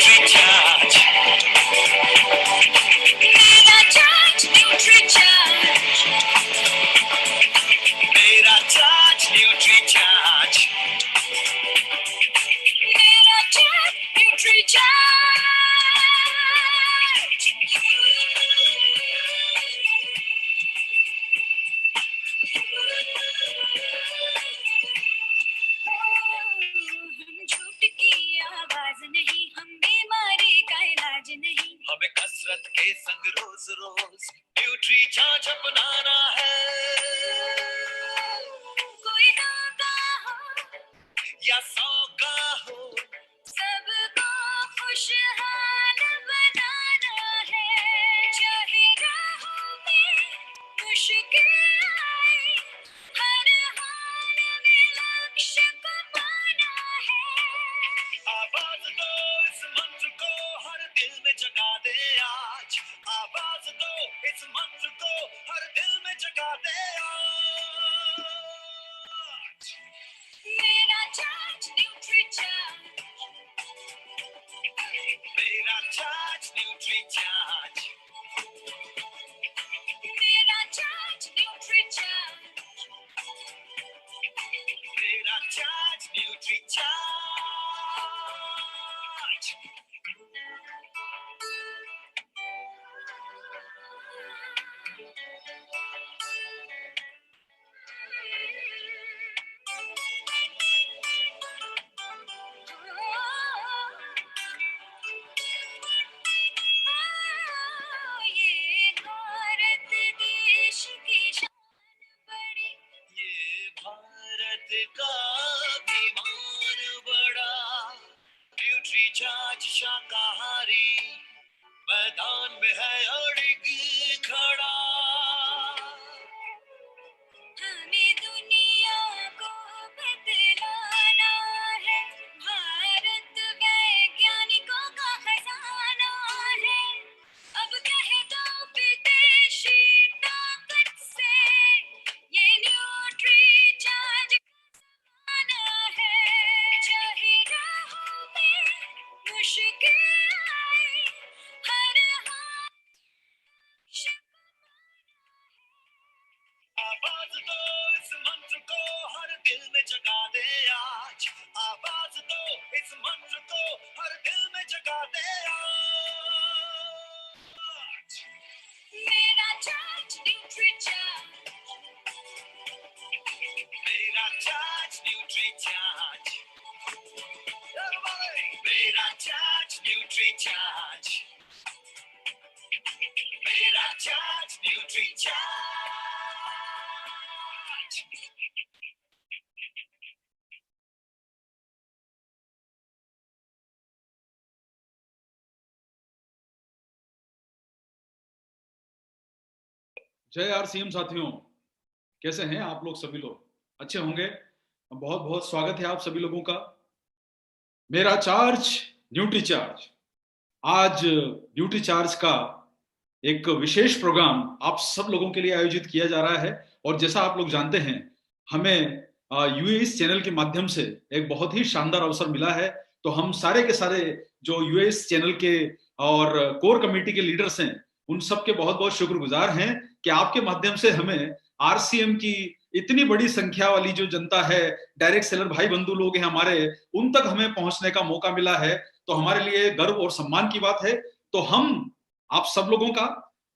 Nutricharge, मेरा charge Nutricharge, मेरा charge Nutricharge, मेरा चार्ज न्यूट्रीचार्ज। झूठ की आवाज नहीं, हम बीमारी का इलाज नहीं, हमें कसरत के संग रोज रोज न्यूट्रीचार्ज अपनाना है। कोई 2 का हो या 100 का हो, सबको खुशहाल बनाना है। चाहे राहों में मुश्किल आए, हर हाल में लक्ष्य को पाना है। आवाज दो इस मंत्र को, हर दिल में जगा दे आज। आवाज दो इस मंत्र को, हर दिल में जगा दे आज। मेरा चार्ज न्यूट्रीचार्ज, मेरा चार्ज न्यूट्रीचार्ज, मेरा चार्ज न्यूट्रीचार्ज, मेरा चार्ज न्यूट्रीचार्ज। ये भारत देश की शान बड़ी, ये भारत का अभिमान बड़ा। न्यूट्रीचार्ज शाकाहारी मैदान में है अड़िग खड़ा। हमें दुनिया को बदलाना है, भारत वैज्ञानिकों का खजाना है। अब कह दो विदेशी ताकत से, ये न्यूट्रीचार्ज आना है। चाहे राहों में मुश्किल आए, हर हाल आवाज दो इस मंत्र को, हर दिल में जगा दे आज। आवाज दो इस मंत्र को, हर दिल में जगा दे आज। मेरा चार्ज न्यूट्रीचार्ज, मेरा चार्ज न्यूट्रीचार्ज, मेरा चार्ज न्यूट्रीचार्ज, मेरा चार्ज न्यूट्रीचार्ज। जय आरसीएम साथियों, कैसे हैं आप लोग? सभी लोग अच्छे होंगे। बहुत बहुत स्वागत है आप सभी लोगों का। मेरा चार्ज न्यूट्रीचार्ज, आज न्यूट्रीचार्ज का एक विशेष प्रोग्राम आप सब लोगों के लिए आयोजित किया जा रहा है। और जैसा आप लोग जानते हैं, हमें यूएस चैनल के माध्यम से एक बहुत ही शानदार अवसर मिला है। तो हम सारे के सारे जो यूएस चैनल के और कोर कमेटी के लीडर्स हैं, उन सब के बहुत बहुत शुक्रगुजार हैं कि आपके माध्यम से हमें आरसीएम की इतनी बड़ी संख्या वाली जो जनता है, डायरेक्ट सेलर भाई बंधु लोग हैं हमारे, उन तक हमें पहुंचने का मौका मिला है। तो हमारे लिए गर्व और सम्मान की बात है। तो हम आप सब लोगों का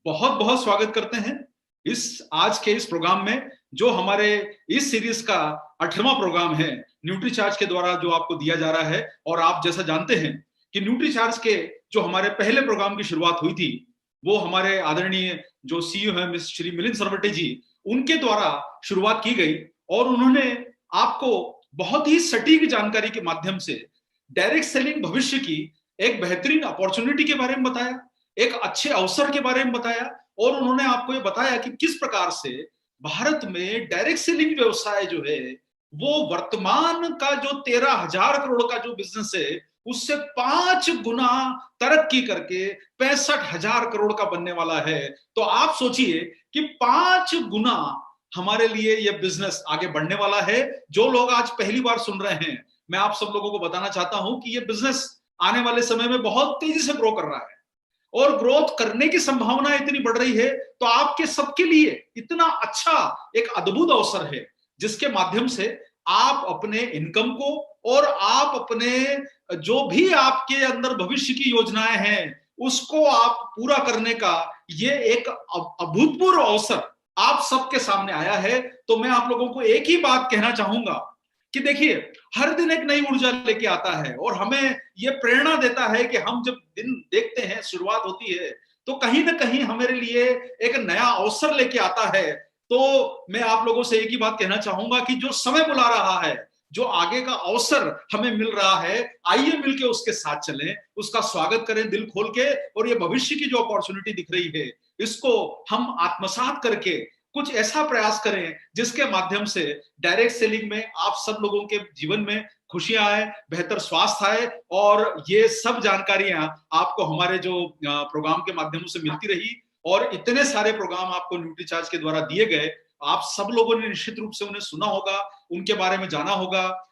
बहुत बहुत स्वागत करते हैं इस आज के इस प्रोग्राम में, जो हमारे इस सीरीज का 8वां प्रोग्राम है, न्यूट्रीचार्ज के द्वारा जो आपको दिया जा रहा है। और आप जैसा जानते हैं कि न्यूट्रीचार्ज के जो हमारे पहले प्रोग्राम की शुरुआत हुई थी, वो हमारे आदरणीय जो सीईओ हैं मिस श्री मिलिंद सरवटे जी, उनके द्वारा शुरुआत की गई। और उन्होंने आपको बहुत ही सटीक जानकारी के माध्यम से डायरेक्ट सेलिंग भविष्य की एक बेहतरीन अपॉर्चुनिटी के बारे में बताया, एक अच्छे अवसर के बारे में बताया। और उन्होंने आपको ये बताया कि किस प्रकार से भारत में डायरेक्ट सेलिंग व्यवसाय जो है, वो वर्तमान का जो 13,000 करोड़ का जो बिजनेस है, उससे 5 गुना तरक्की करके 65,000 करोड़ का बनने वाला है। तो आप सोचिए कि 5 गुना हमारे लिए यह बिजनेस आगे बढ़ने वाला है। जो लोग आज पहली बार सुन रहे हैं, मैं आप सब लोगों को बताना चाहता हूं कि यह बिजनेस आने वाले समय में बहुत तेजी से ग्रो कर रहा है और ग्रोथ करने की संभावना इतनी बढ़ रही है, तो आपके सबके लिए इतना अच्छा एक अद्भुत अवसर है जिसके माध्यम से आप अपने इनकम को और आप अपने जो भी आपके अंदर भविष्य की योजनाएं हैं उसको आप पूरा करने का ये एक अभूतपूर्व अवसर आप सबके सामने आया है। तो मैं आप लोगों को एक ही बात कहना चाहूंगा कि देखिए, हर दिन एक नई ऊर्जा लेके आता है और हमें ये प्रेरणा देता है कि हम जब दिन देखते हैं, शुरुआत होती है, तो कहीं ना कहीं हमारे लिए एक नया अवसर लेके आता है। तो मैं आप लोगों से एक ही बात कहना चाहूंगा कि जो समय बुला रहा है, जो आगे का अवसर हमें मिल रहा है, आइए मिलके उसके साथ चलें, उसका स्वागत करें दिल खोल के, और ये भविष्य की जो अपॉर्चुनिटी दिख रही है इसको हम आत्मसात करके कुछ ऐसा प्रयास करें जिसके माध्यम से डायरेक्ट सेलिंग में आप सब लोगों के जीवन में खुशियां आए, बेहतर स्वास्थ्य आए। और ये सब जानकारियां आपको हमारे जो प्रोग्राम के माध्यम से मिलती रही, और इतने सारे प्रोग्राम आपको न्यूट्रीचार्ज के द्वारा दिए गए, आप सब लोगों ने निश्चित रूप से उन्हें सुना होगा, उनके बारे में जाना होगा।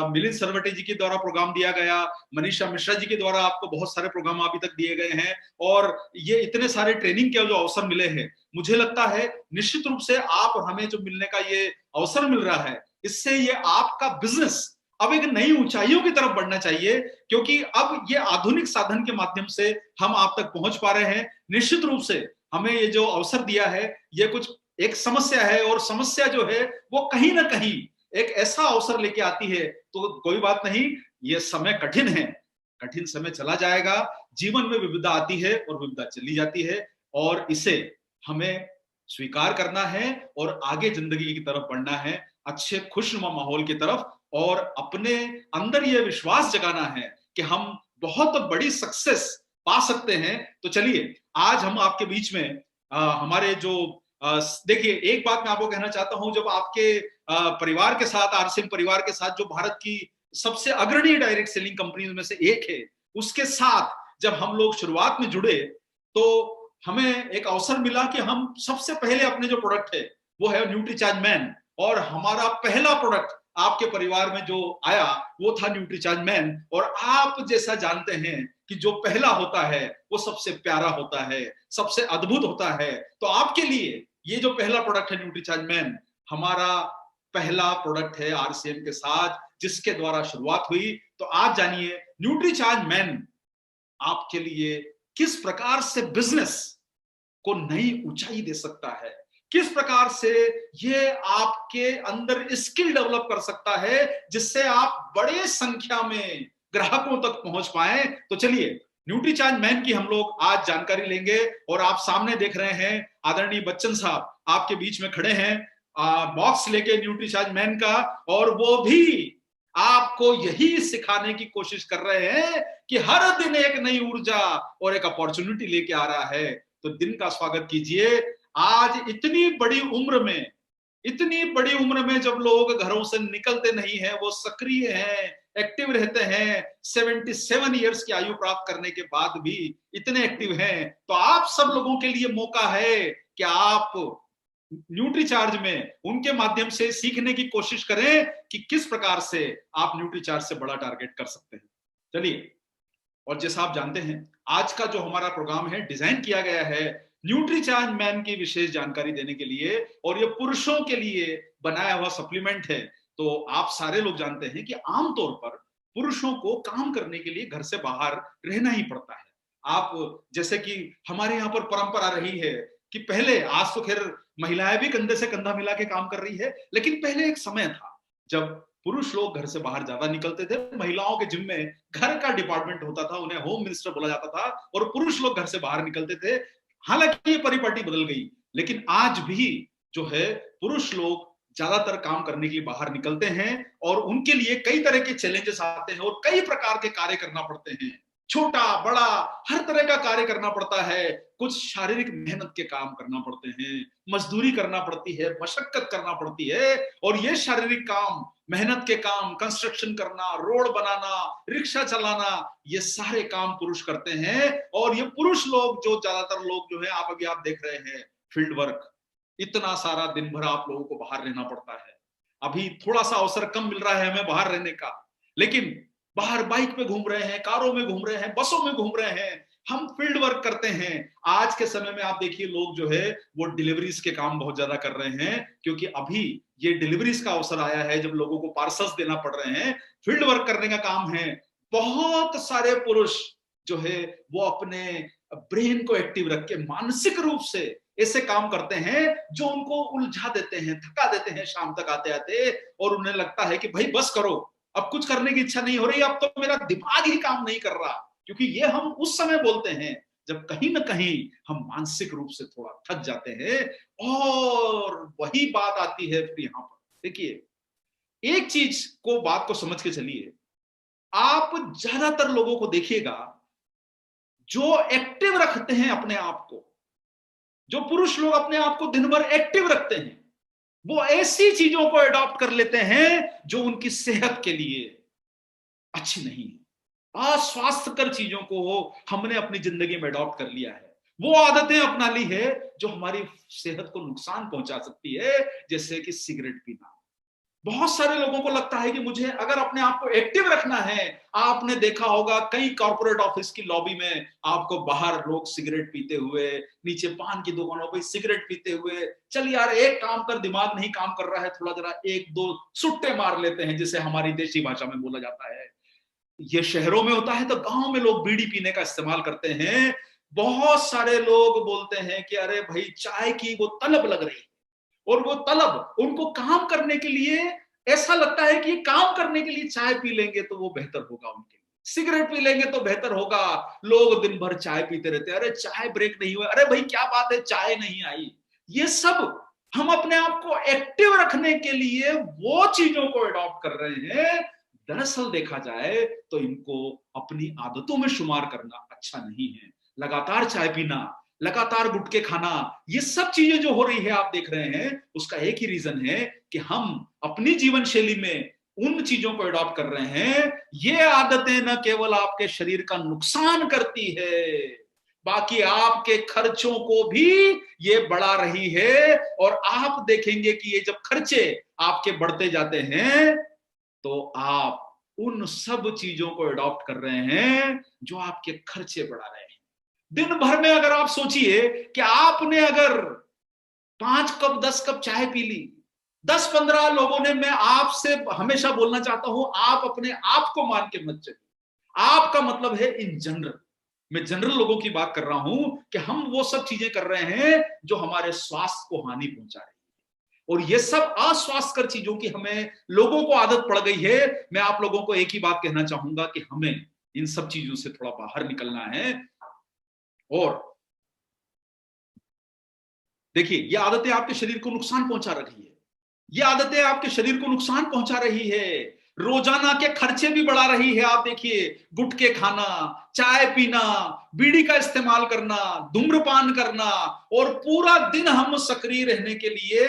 मिलिंद सरवटे जी के द्वारा प्रोग्राम दिया गया, मनीषा मिश्रा जी के द्वारा आपको बहुत सारे प्रोग्राम अभी तक दिए गए हैं, और ये इतने सारे ट्रेनिंग के जो अवसर मिले हैं, मुझे लगता है निश्चित रूप से आप हमें जो मिलने का ये अवसर मिल रहा है, इससे ये आपका बिजनेस अब एक नई ऊंचाइयों की तरफ बढ़ना चाहिए, क्योंकि अब ये आधुनिक साधन के माध्यम से हम आप तक पहुंच पा रहे हैं। निश्चित रूप से हमें ये जो अवसर दिया है, ये कुछ एक समस्या है, और समस्या जो है वो कहीं ना कहीं एक ऐसा अवसर लेके आती है। तो कोई बात नहीं, ये समय कठिन है, कठिन समय चला जाएगा, जीवन में विविधता आती है और विविधता चली जाती है, और इसे हमें स्वीकार करना है और आगे जिंदगी की तरफ बढ़ना है, अच्छे खुशनुमा माहौल की तरफ, और अपने अंदर यह विश्वास जगाना है कि हम बहुत बड़ी सक्सेस पा सकते हैं। तो चलिए, आज हम आपके बीच में हमारे जो देखिए, एक बात मैं आपको कहना चाहता हूं, जब आपके परिवार के साथ, आरसीएम परिवार के साथ, जो भारत की सबसे अग्रणी डायरेक्ट सेलिंग कंपनी में से एक है, उसके साथ जब हम लोग शुरुआत में जुड़े, तो हमें एक अवसर मिला कि हम सबसे पहले अपने जो प्रोडक्ट है वो है न्यूट्रीचार्ज मैन, और हमारा पहला प्रोडक्ट आपके परिवार में जो आया वो था न्यूट्रीचार्ज मैन। और आप जैसा जानते हैं कि जो पहला होता है वो सबसे प्यारा होता है, सबसे अद्भुत होता है। तो आपके लिए ये जो पहला प्रोडक्ट है न्यूट्रीचार्ज मैन, हमारा पहला प्रोडक्ट है आरसीएम के साथ, जिसके द्वारा शुरुआत हुई। तो आज जानिए न्यूट्रीचार्ज मैन आपके लिए किस प्रकार से बिजनेस को नई ऊंचाई दे सकता है, किस प्रकार से ये आपके अंदर स्किल डेवलप कर सकता है जिससे आप बड़े संख्या में ग्राहकों तक पहुंच पाए। तो चलिए, न्यूट्रीचार्ज मैन की हम लोग आज जानकारी लेंगे, और आप सामने देख रहे हैं आदरणीय बच्चन साहब आपके बीच में खड़े हैं बॉक्स लेके न्यूट्रीचार्ज मैन का, और वो भी आपको यही सिखाने की कोशिश कर रहे हैं कि हर दिन एक नई ऊर्जा और एक अपॉर्चुनिटी लेके आ रहा है। तो दिन का स्वागत कीजिए। आज इतनी बड़ी उम्र में, इतनी बड़ी उम्र में जब लोग घरों से निकलते नहीं हैं, वो सक्रिय हैं, एक्टिव रहते हैं, 77 इयर्स की आयु प्राप्त करने के बाद भी इतने एक्टिव हैं, तो आप सब लोगों के लिए मौका है कि आप न्यूट्रीचार्ज में उनके माध्यम से सीखने की कोशिश करें कि किस प्रकार से आप न्यूट्रीचार्ज से बड़ा टारगेट कर सकते हैं। चलिए, और जैसा आप जानते हैं, आज का जो हमारा प्रोग्राम है डिजाइन किया गया है न्यूट्रीचार्ज मैन की विशेष जानकारी देने के लिए, और ये पुरुषों के लिए बनाया हुआ सप्लीमेंट है। तो आप सारे लोग जानते हैं कि आमतौर पर पुरुषों को काम करने के लिए घर से बाहर रहना ही पड़ता है। आप जैसे कि हमारे यहाँ पर परंपरा रही है कि पहले, आज तो खैर महिलाएं भी कंधे से कंधा मिला के काम कर रही है, लेकिन पहले एक समय था जब पुरुष लोग घर से बाहर ज्यादा निकलते थे, महिलाओं के जिम्मे घर का डिपार्टमेंट होता था, उन्हें होम मिनिस्टर बोला जाता था, और पुरुष लोग घर से बाहर निकलते थे। हालांकि ये परिपाटी बदल गई, लेकिन आज भी जो है पुरुष लोग ज्यादातर काम करने के लिए बाहर निकलते हैं, और उनके लिए कई तरह के चैलेंजेस आते हैं और कई प्रकार के कार्य करना पड़ते हैं, छोटा बड़ा हर तरह का कार्य करना पड़ता है। कुछ शारीरिक मेहनत के काम करना पड़ते हैं, मजदूरी करना पड़ती है, मशक्कत करना पड़ती है, और ये शारीरिक काम, मेहनत के काम, कंस्ट्रक्शन करना, रोड बनाना, रिक्शा चलाना, ये सारे काम पुरुष करते हैं। और ये पुरुष लोग, जो ज्यादातर लोग जो है, आप अभी आप देख रहे हैं फील्ड वर्क, इतना सारा दिन भर आप लोगों को बाहर रहना पड़ता है। अभी थोड़ा सा अवसर कम मिल रहा है हमें बाहर रहने का, लेकिन बाहर बाइक पे घूम रहे हैं, कारों में घूम रहे हैं, बसों में घूम रहे हैं, हम फील्ड वर्क करते हैं। आज के समय में आप देखिए लोग जो है वो डिलीवरीज के काम बहुत ज्यादा कर रहे हैं, क्योंकि अभी ये डिलीवरीज का अवसर आया है जब लोगों को पार्सल्स देना पड़ रहे हैं, फील्ड वर्क करने का काम है। बहुत सारे पुरुष जो है वो अपने ब्रेन को एक्टिव रख के मानसिक रूप से ऐसे काम करते हैं जो उनको उलझा देते हैं, थका देते हैं शाम तक आते आते, और उन्हें लगता है कि भाई बस करो, अब कुछ करने की इच्छा नहीं हो रही, अब तो मेरा दिमाग ही काम नहीं कर रहा। क्योंकि ये हम उस समय बोलते हैं जब कहीं ना कहीं हम मानसिक रूप से थोड़ा थक जाते हैं। और वही बात आती है फिर यहां पर देखिए, एक चीज को बात को समझ के चलिए, आप ज्यादातर लोगों को देखिएगा जो एक्टिव रखते हैं अपने आप को, जो पुरुष लोग अपने आप को दिन भर एक्टिव रखते हैं, वो ऐसी चीजों को अडॉप्ट कर लेते हैं जो उनकी सेहत के लिए अच्छी नहीं है। अस्वास्थ्यकर चीजों को हमने अपनी जिंदगी में अडॉप्ट कर लिया है, वो आदतें अपना ली है जो हमारी सेहत को नुकसान पहुंचा सकती है, जैसे कि सिगरेट पीना। बहुत सारे लोगों को लगता है कि मुझे अगर अपने आप को एक्टिव रखना है, आपने देखा होगा कई कॉर्पोरेट ऑफिस की लॉबी में आपको बाहर लोग सिगरेट पीते हुए, नीचे पान की दुकानों पर सिगरेट पीते हुए, चल यार एक काम कर, दिमाग नहीं काम कर रहा है, थोड़ा जरा एक दो सुट्टे मार लेते हैं, जिसे हमारी देशी भाषा में बोला जाता है। ये शहरों में होता है, तो गांव में लोग बीड़ी पीने का इस्तेमाल करते हैं। बहुत सारे लोग बोलते हैं कि अरे भाई चाय की वो तलब लग रही है, और वो तलब उनको काम करने के लिए, ऐसा लगता है कि काम करने के लिए चाय पी लेंगे तो वो बेहतर होगा उनके लिए, सिगरेट पी लेंगे तो बेहतर होगा। लोग दिन भर चाय पीते रहते हैं, अरे चाय ब्रेक नहीं हुआ, अरे भाई क्या बात है चाय नहीं आई। ये सब हम अपने आप को एक्टिव रखने के लिए वो चीजों को अडॉप्ट कर रहे हैं। दरअसल देखा जाए तो इनको अपनी आदतों में शुमार करना अच्छा नहीं है। लगातार चाय पीना, लगातार गुटखे खाना, ये सब चीजें जो हो रही है आप देख रहे हैं, उसका एक ही रीजन है कि हम अपनी जीवन शैली में उन चीजों को अडॉप्ट कर रहे हैं। ये आदतें न केवल आपके शरीर का नुकसान करती है, बाकी आपके खर्चों को भी ये बढ़ा रही है। और आप देखेंगे कि ये जब खर्चे आपके बढ़ते जाते हैं तो आप उन सब चीजों को अडॉप्ट कर रहे हैं जो आपके खर्चे बढ़ा रहे हैं। दिन भर में अगर आप सोचिए कि आपने अगर 5 कप 10 कप चाय पी ली, 10-15 लोगों ने, मैं आपसे हमेशा बोलना चाहता हूं, आप अपने आप को मान के मत चलिए। आपका मतलब है इन जनरल, मैं जनरल लोगों की बात कर रहा हूं कि हम वो सब चीजें कर रहे हैं जो हमारे स्वास्थ्य को हानि पहुंचा रही है। और ये सब अस्वास्थ्यकर चीजों की हमें लोगों को आदत पड़ गई है। मैं आप लोगों को एक ही बात कहना चाहूंगा कि हमें इन सब चीजों से थोड़ा बाहर निकलना है। और देखिए, ये आदतें आपके शरीर को नुकसान पहुंचा रही है, ये आदतें आपके शरीर को नुकसान पहुंचा रही है, रोजाना के खर्चे भी बढ़ा रही है। आप देखिए, गुटखे खाना, चाय पीना, बीड़ी का इस्तेमाल करना, धूम्रपान करना, और पूरा दिन हम सक्रिय रहने के लिए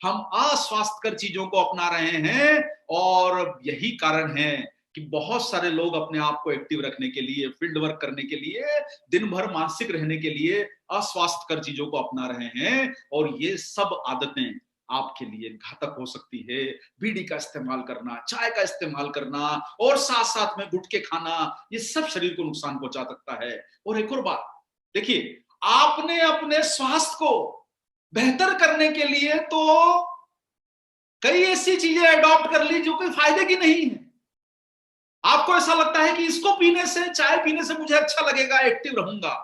हम अस्वास्थ्यकर चीजों को अपना रहे हैं। और यही कारण है कि बहुत सारे लोग अपने आप को एक्टिव रखने के लिए, फील्ड वर्क करने के लिए, दिन भर मानसिक रहने के लिए अस्वास्थ्यकर चीजों को अपना रहे हैं। और ये सब आदतें आपके लिए घातक हो सकती है। बीड़ी का इस्तेमाल करना, चाय का इस्तेमाल करना, और साथ साथ में गुटखे खाना, ये सब शरीर को नुकसान पहुंचा सकता है। और एक और बात देखिए, आपने अपने स्वास्थ्य को बेहतर करने के लिए तो कई ऐसी चीजें अडॉप्ट कर ली जो कोई फायदे की नहीं है। आपको ऐसा लगता है कि इसको पीने से, चाय पीने से मुझे अच्छा लगेगा, एक्टिव रहूंगा।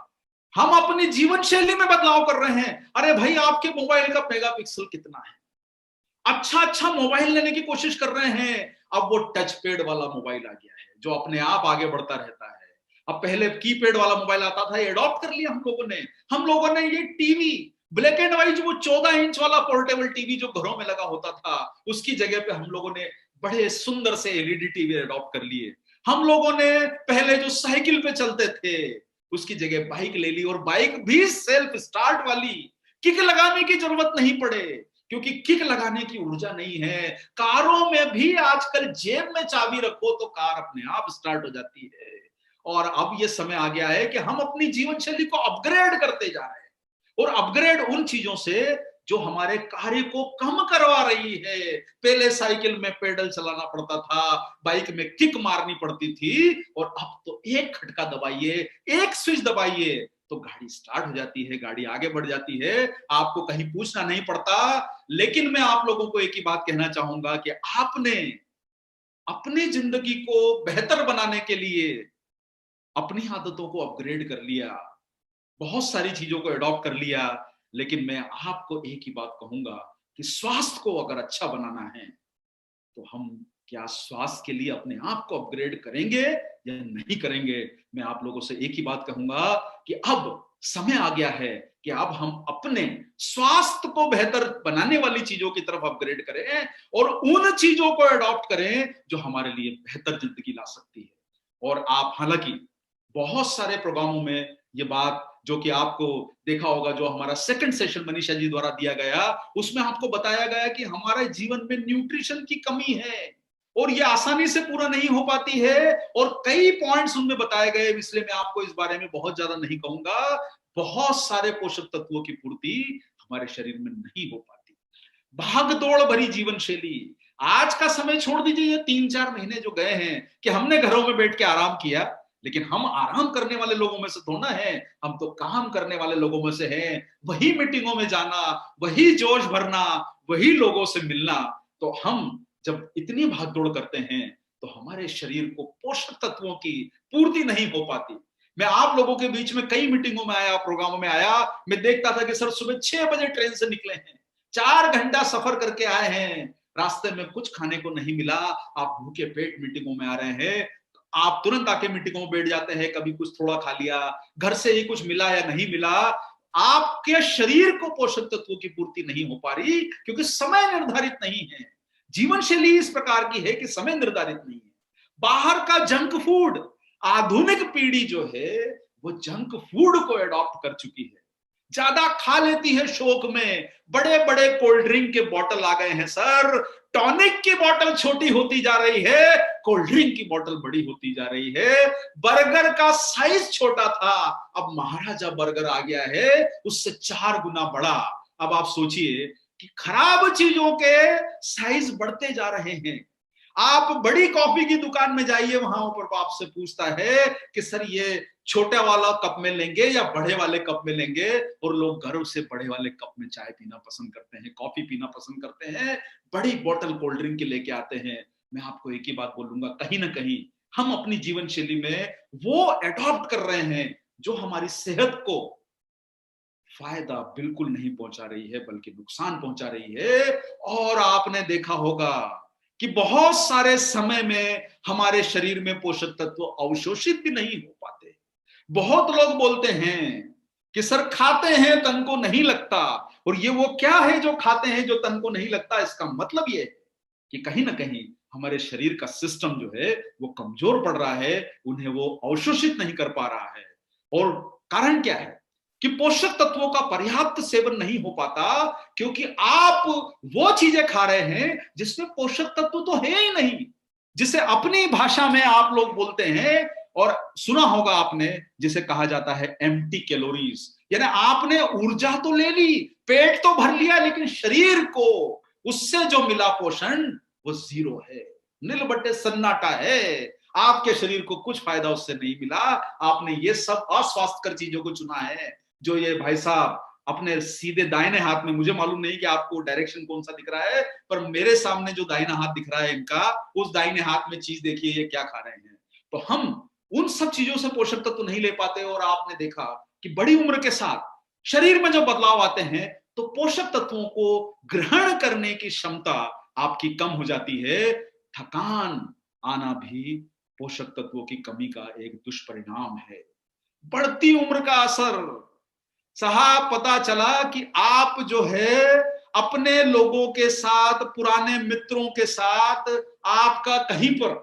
हम अपनी जीवन शैली में बदलाव कर रहे हैं। अरे भाई, आपके मोबाइल का मेगापिक्सल कितना है, अच्छा अच्छा मोबाइल लेने की कोशिश कर रहे हैं। अब वो टच पैड वाला मोबाइल आ गया है जो अपने आप आगे बढ़ता रहता है। अब पहले कीपैड वाला मोबाइल आता था, ये अडॉप्ट कर लिया हम लोगों ने ये टीवी, ब्लैक एंड व्हाइट, वो 14 इंच वाला पोर्टेबल टीवी जो घरों में लगा होता था, उसकी जगह पे हम लोगों ने बड़े सुंदर से एलईडी टीवी अडॉप्ट कर लिए। हम लोगों ने पहले जो साइकिल पे चलते थे उसकी जगह बाइक ले ली, और बाइक भी सेल्फ स्टार्ट वाली, किक लगाने की जरूरत नहीं पड़े, क्योंकि किक लगाने की ऊर्जा नहीं है। कारों में भी आजकल जेब में चाबी रखो तो कार अपने आप स्टार्ट हो जाती है। और अब ये समय आ गया है कि हम अपनी जीवन शैली को अपग्रेड करते जा रहे हैं। और अपग्रेड उन चीजों से जो हमारे कार्य को कम करवा रही है। पहले साइकिल में पेडल चलाना पड़ता था, बाइक में किक मारनी पड़ती थी, और अब तो एक खटका दबाइए, एक स्विच दबाइए तो गाड़ी स्टार्ट हो जाती है, गाड़ी आगे बढ़ जाती है, आपको कहीं पूछना नहीं पड़ता। लेकिन मैं आप लोगों को एक ही बात कहना चाहूंगा कि आपने अपनी जिंदगी को बेहतर बनाने के लिए अपनी आदतों को अपग्रेड कर लिया, बहुत सारी चीजों को अडॉप्ट कर लिया, लेकिन मैं आपको एक ही बात कहूंगा कि स्वास्थ्य को अगर अच्छा बनाना है तो हम क्या स्वास्थ्य के लिए अपने आप को अपग्रेड करेंगे या नहीं करेंगे। मैं आप लोगों से एक ही बात कहूंगा कि अब समय आ गया है कि अब हम अपने स्वास्थ्य को बेहतर बनाने वाली चीजों की तरफ अपग्रेड करें और उन चीजों को अडॉप्ट करें जो हमारे लिए बेहतर जिंदगी ला सकती है। और आप हालांकि बहुत सारे प्रोग्रामों में ये बात, जो कि आपको देखा होगा, जो हमारा सेकंड सेशन मनीषा जी द्वारा दिया गया, उसमें आपको बताया गया कि हमारे जीवन में न्यूट्रिशन की कमी है और ये आसानी से पूरा नहीं हो पाती है, और कई पॉइंट्स उनमें बताए गए, इसलिए मैं आपको इस बारे में बहुत ज्यादा नहीं कहूंगा। बहुत सारे पोषक तत्वों की पूर्ति हमारे शरीर में नहीं हो पाती। भाग दौड़ भरी जीवन शैली, आज का समय छोड़ दीजिए, ये 3-4 महीने जो गए हैं कि हमने घरों में बैठ के आराम किया, लेकिन हम आराम करने वाले लोगों में से थोड़ा है, हम तो काम करने वाले लोगों में से हैं। वही मीटिंगों में जाना, वही जोश भरना, वही लोगों से मिलना। तो हम जब इतनी भागदौड़ करते हैं तो हमारे शरीर को पोषक तत्वों की पूर्ति नहीं हो पाती। मैं आप लोगों के बीच में कई मीटिंगों में आया, प्रोग्रामों में आया, मैं देखता था कि सर सुबह 6 बजे ट्रेन से निकले हैं, 4 घंटा सफर करके आए हैं, रास्ते में कुछ खाने को नहीं मिला, आप भूखे पेट मीटिंगों में आ रहे हैं, आप तुरंत आके मीटिंगों में बैठ जाते हैं, कभी कुछ थोड़ा खा लिया, घर से ही कुछ मिला या नहीं मिला, आपके शरीर को पोषक तत्वों की पूर्ति नहीं हो पा रही, क्योंकि समय निर्धारित नहीं है। जीवन शैली इस प्रकार की है कि समय निर्धारित नहीं है। बाहर का जंक फूड, आधुनिक पीढ़ी जो है वो जंक फूड को अडॉप्ट कर चुकी है, ज्यादा खा लेती है शौक में। बड़े बड़े कोल्ड ड्रिंक के बोतल आ गए हैं सर, टॉनिक की बोतल छोटी होती जा रही है, कोल्ड ड्रिंक की बोतल बड़ी होती जा रही है। बर्गर का साइज छोटा था, अब महाराजा बर्गर आ गया है, उससे 4 गुना बड़ा। अब आप सोचिए कि खराब चीजों के साइज बढ़ते जा रहे हैं। आप बड़ी कॉफी की दुकान में जाइए, वहां ऊपर आपसे पूछता है कि सर ये छोटे वाला कप में लेंगे या बड़े वाले कप में लेंगे, और लोग घर से बड़े वाले कप में चाय पीना पसंद करते हैं, कॉफी पीना पसंद करते हैं, बड़ी बोतल कोल्ड ड्रिंक के लेके आते हैं। मैं आपको एक ही बात बोलूंगा, कहीं ना कहीं हम अपनी जीवन शैली में वो एडॉप्ट कर रहे हैं जो हमारी सेहत को फायदा बिल्कुल नहीं पहुंचा रही है, बल्कि नुकसान पहुंचा रही है। और आपने देखा होगा कि बहुत सारे समय में हमारे शरीर में पोषक तत्व अवशोषित भी नहीं हो पाते। बहुत लोग बोलते हैं कि सर खाते हैं तन को नहीं लगता, और ये वो क्या है जो खाते हैं जो तन को नहीं लगता? इसका मतलब ये कि कहीं ना कहीं हमारे शरीर का सिस्टम जो है वो कमजोर पड़ रहा है, उन्हें वो अवशोषित नहीं कर पा रहा है। और कारण क्या है कि पोषक तत्वों का पर्याप्त सेवन नहीं हो पाता, क्योंकि आप वो चीजें खा रहे हैं जिसमें पोषक तत्व तो है ही नहीं, जिसे अपनी भाषा में आप लोग बोलते हैं, और सुना होगा आपने, जिसे कहा जाता है एम्प्टी कैलोरीज। यानी आपने ऊर्जा तो ले ली, पेट तो भर लिया, लेकिन शरीर को उससे जो मिला पोषण वो जीरो है, नील बट्टे सन्नाटा है। आपके शरीर को कुछ फायदा उससे नहीं मिला। आपने ये सब अस्वास्थ्यकर चीजों को चुना है, जो ये भाई साहब अपने सीधे दाहिने हाथ में, मुझे मालूम नहीं कि आपको डायरेक्शन कौन सा दिख रहा है, पर मेरे सामने जो दाहिना हाथ दिख रहा है इनका, उस दाहिने हाथ में चीज देखिए ये क्या खा रहे हैं। तो हम उन सब चीजों से पोषक तत्व नहीं ले पाते, और आपने देखा कि बड़ी उम्र के साथ शरीर में जब बदलाव आते हैं तो पोषक तत्वों को ग्रहण करने की क्षमता आपकी कम हो जाती है। थकान आना भी पोषक तत्वों की कमी का एक दुष्परिणाम है। बढ़ती उम्र का असर, साहब पता चला कि आप जो है अपने लोगों के साथ, पुराने मित्रों के साथ आपका कहीं पर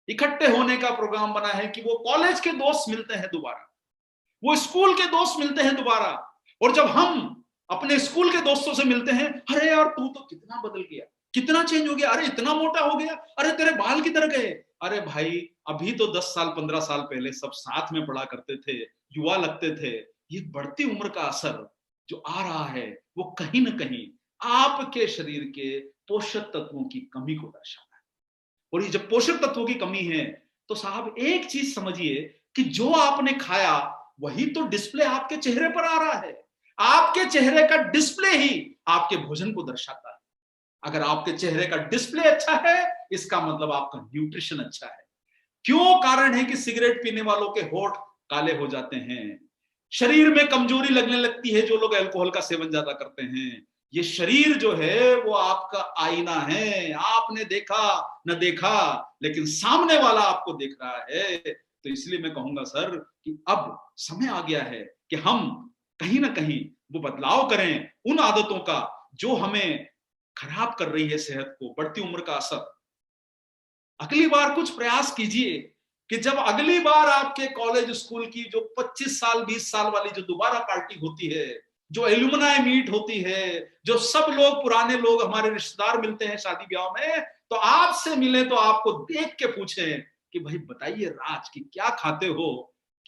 इकट्ठे होने का प्रोग्राम बना है कि वो कॉलेज के दोस्त मिलते हैं दोबारा, वो स्कूल के दोस्त मिलते हैं दोबारा, और जब हम अपने स्कूल के दोस्तों से मिलते हैं, अरे यार तू तो कितना बदल गया, कितना चेंज हो गया, अरे इतना मोटा हो गया, अरे तेरे बाल किधर गए। अरे भाई अभी तो 10 साल 15 साल पहले सब साथ में पढ़ा करते थे, युवा लगते थे। ये बढ़ती उम्र का असर जो आ रहा है वो कहीं ना कहीं आपके शरीर के पोषक तत्वों की कमी को दर्शाता है। और ये जब पोषक तत्वों की कमी है तो साहब एक चीज समझिए कि जो आपने खाया वही तो डिस्प्ले आपके चेहरे पर आ रहा है। आपके चेहरे का डिस्प्ले ही आपके भोजन को दर्शाता है। अगर आपके चेहरे का डिस्प्ले अच्छा है इसका मतलब आपका न्यूट्रिशन अच्छा है। क्यों कारण है कि सिगरेट पीने वालों के होठ काले हो जाते हैं, शरीर में कमजोरी लगने लगती है जो लोग अल्कोहल का सेवन ज्यादा करते हैं। ये शरीर जो है वो आपका आईना है, आपने देखा न देखा लेकिन सामने वाला आपको देख रहा है। तो इसलिए मैं कहूंगा सर कि अब समय आ गया है कि हम कहीं ना कहीं वो बदलाव करें उन आदतों का जो हमें खराब कर रही है सेहत को, बढ़ती उम्र का असर। अगली बार कुछ प्रयास कीजिए कि जब अगली बार आपके कॉलेज स्कूल की जो 25 साल 20 साल वाली जो दोबारा पार्टी होती है, जो एल्युमनाई मीट होती है, जो सब लोग पुराने लोग हमारे रिश्तेदार मिलते हैं शादी ब्याह में, तो आपसे मिले तो आपको देख के पूछें कि भाई बताइए राज की क्या खाते हो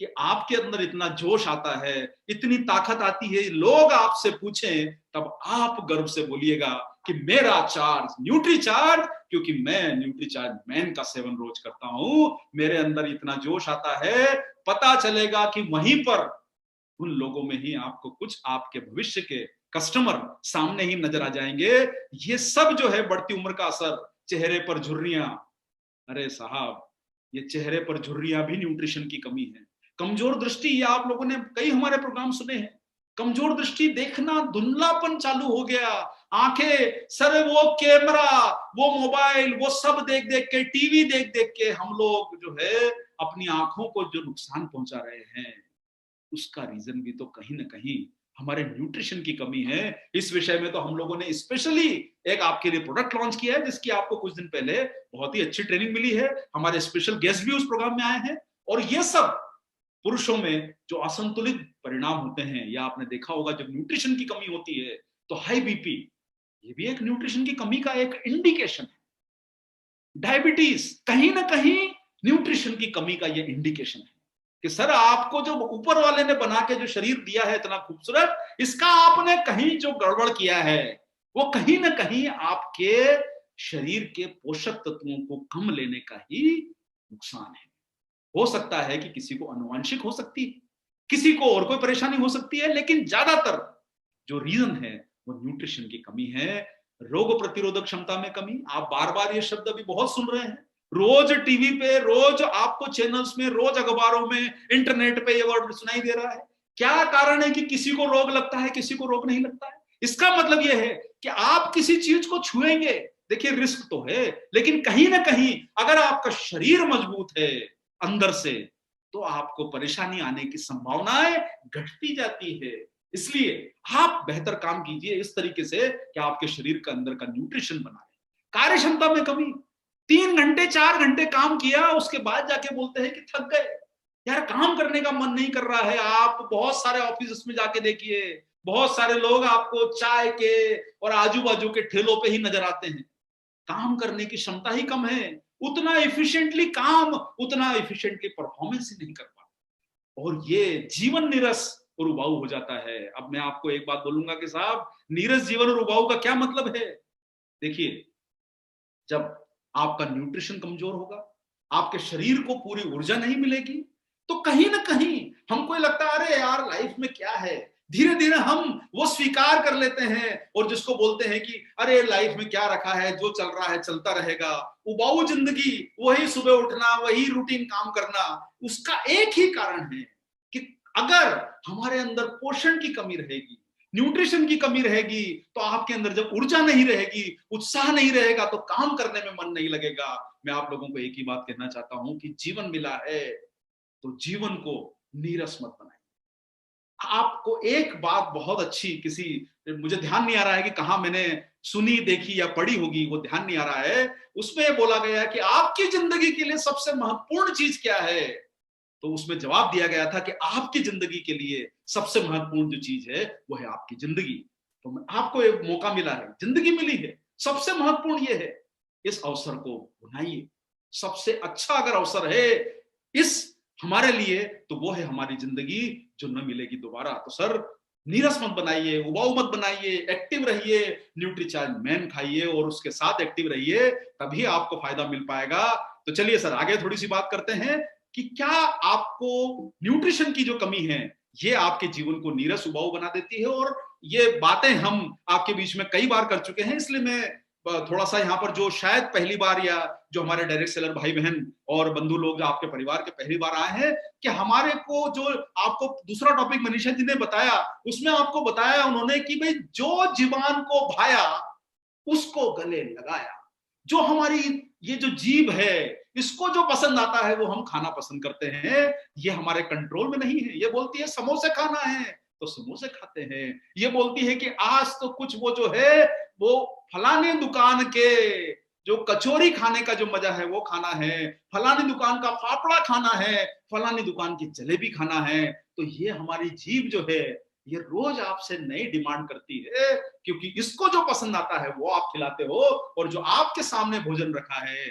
कि आपके अंदर इतना जोश आता है, इतनी ताकत आती है। लोग आपसे पूछें तब आप गर्व से बोलिएगा कि मेरा चार्ज न्यूट्री चार्ज, क्योंकि मैं न्यूट्री चार्ज मैन का सेवन रोज करता हूं, मेरे अंदर इतना जोश आता है। पता चलेगा कि वहीं पर उन लोगों में ही आपको कुछ आपके भविष्य के कस्टमर सामने ही नजर आ जाएंगे। ये सब जो है बढ़ती उम्र का असर, चेहरे पर झुर्रियां, अरे साहब ये चेहरे पर झुर्रियां भी न्यूट्रिशन की कमी है। कमजोर दृष्टि, ये आप लोगों ने कई हमारे प्रोग्राम सुने हैं। कमजोर दृष्टि, देखना धुंधलापन चालू हो गया, आंखें सर, वो कैमरा, वो मोबाइल, वो सब देख देख के, टीवी देख देख के हम लोग जो है अपनी आंखों को जो नुकसान पहुंचा रहे हैं, उसका रीजन भी तो कहीं ना कहीं हमारे न्यूट्रिशन की कमी है। इस विषय में तो हम लोगों ने स्पेशली एक आपके लिए प्रोडक्ट लॉन्च किया है जिसकी आपको कुछ दिन पहले बहुत ही अच्छी ट्रेनिंग मिली है। हमारे स्पेशल गेस्ट भी उस प्रोग्राम में आए हैं। और ये सब पुरुषों में जो असंतुलित परिणाम होते हैं, या आपने देखा होगा जब न्यूट्रिशन की कमी होती है तो हाई बीपी, ये भी एक न्यूट्रिशन की कमी का एक इंडिकेशन है। डायबिटीज कहीं ना कहीं न्यूट्रिशन की कमी का ये इंडिकेशन है कि सर आपको जो ऊपर वाले ने बना के जो शरीर दिया है इतना खूबसूरत, इसका आपने कहीं जो गड़बड़ किया है वो कहीं ना कहीं आपके शरीर के पोषक तत्वों को कम लेने का ही नुकसान है। हो सकता है कि किसी को आनुवंशिक हो सकती है, किसी को और कोई परेशानी हो सकती है, लेकिन ज्यादातर जो रीजन है वो न्यूट्रिशन की कमी है। रोग प्रतिरोधक क्षमता में कमी, आप बार बार ये शब्द अभी बहुत सुन रहे हैं, रोज टीवी पे, रोज आपको चैनल्स में, रोज अखबारों में, इंटरनेट पे ये वर्ड सुनाई दे रहा है। क्या कारण है कि किसी को रोग लगता है, किसी को रोग नहीं लगता है? इसका मतलब यह है कि आप किसी चीज को छुएंगे, देखिए रिस्क तो है, लेकिन कहीं ना कहीं अगर आपका शरीर मजबूत है अंदर से तो आपको परेशानी आने की संभावनाएं घटती जाती है। इसलिए आप बेहतर काम कीजिए इस तरीके से कि आपके शरीर का अंदर का न्यूट्रिशन बनाए। कार्य क्षमता में कमी, 3 घंटे 4 घंटे काम किया उसके बाद जाके बोलते हैं कि थक गए। यार काम करने का मन नहीं कर रहा है। आप बहुत सारे ऑफिस में जाके देखिए, बहुत सारे लोग आपको चाय के और आजू बाजू के ठेलों पे ही नजर आते हैं। काम करने की क्षमता ही कम है, उतना एफिशिएंटली काम, उतना एफिशिएंटली परफॉर्मेंस ही नहीं कर पाता, और ये जीवन नीरस और उबाऊ हो जाता है। अब मैं आपको एक बात बोलूंगा कि साहब नीरस जीवन और उबाऊ का क्या मतलब है। देखिए, जब आपका न्यूट्रिशन कमजोर होगा, आपके शरीर को पूरी ऊर्जा नहीं मिलेगी, तो कहीं ना कहीं हमको लगता है अरे यार लाइफ में क्या है, धीरे धीरे हम वो स्वीकार कर लेते हैं और जिसको बोलते हैं कि अरे लाइफ में क्या रखा है, जो चल रहा है चलता रहेगा, उबाऊ जिंदगी, वही सुबह उठना, वही रूटीन काम करना। उसका एक ही कारण है कि अगर हमारे अंदर पोषण की कमी रहेगी, न्यूट्रिशन की कमी रहेगी, तो आपके अंदर जब ऊर्जा नहीं रहेगी, उत्साह नहीं रहेगा, तो काम करने में मन नहीं लगेगा। मैं आप लोगों को एक ही बात कहना चाहता हूं कि जीवन मिला है तो जीवन को नीरस मत बनाइए। आपको एक बात बहुत अच्छी, किसी, मुझे ध्यान नहीं आ रहा है कि कहां मैंने सुनी, देखी या पढ़ी होगी, वो ध्यान नहीं आ रहा है, उसमें बोला गया कि आपकी जिंदगी के लिए सबसे महत्वपूर्ण चीज क्या है। तो उसमें जवाब दिया गया था कि आपकी जिंदगी के लिए सबसे महत्वपूर्ण जो चीज है वो है आपकी जिंदगी। तो आपको एक मौका मिला है, जिंदगी मिली है, सबसे महत्वपूर्ण ये है, इस अवसर को बनाइए। सबसे अच्छा अगर अवसर है इस हमारे लिए तो वो है हमारी जिंदगी, जो न मिलेगी दोबारा। तो सर नीरस मत बनाइए, उबाऊ मत बनाइए, एक्टिव रहिए, न्यूट्रीचार्ज मैन खाइए और उसके साथ एक्टिव रहिए, तभी आपको फायदा मिल पाएगा। तो चलिए सर आगे थोड़ी सी बात करते हैं कि क्या आपको न्यूट्रिशन की जो कमी है ये आपके जीवन को नीरस उबाऊ बना देती है। और ये बातें हम आपके बीच में कई बार कर चुके हैं, इसलिए मैं थोड़ा सा यहाँ पर जो शायद पहली बार या जो हमारे डायरेक्ट सेलर भाई बहन और बंधु लोग जो आपके परिवार के पहली बार आए हैं, कि हमारे को जो आपको दूसरा टॉपिक मनीषा जी ने बताया उसमें आपको बताया उन्होंने कि भाई जो जीवान को भाया उसको गले लगाया। जो हमारी ये जो जीभ है इसको जो पसंद आता है वो हम खाना पसंद करते हैं, ये हमारे कंट्रोल में नहीं है। ये बोलती है समोसे खाना है तो समोसे खाते हैं, ये बोलती है कि आज तो कुछ वो जो है वो फलाने दुकान के जो कचौरी खाने का जो मजा है वो खाना है, फलानी दुकान का फाफड़ा खाना है, फलानी दुकान की जलेबी खाना है। तो ये हमारी जीभ जो है ये रोज आपसे नई डिमांड करती है, क्योंकि इसको जो पसंद आता है वो आप खिलाते हो, और जो आपके सामने भोजन रखा है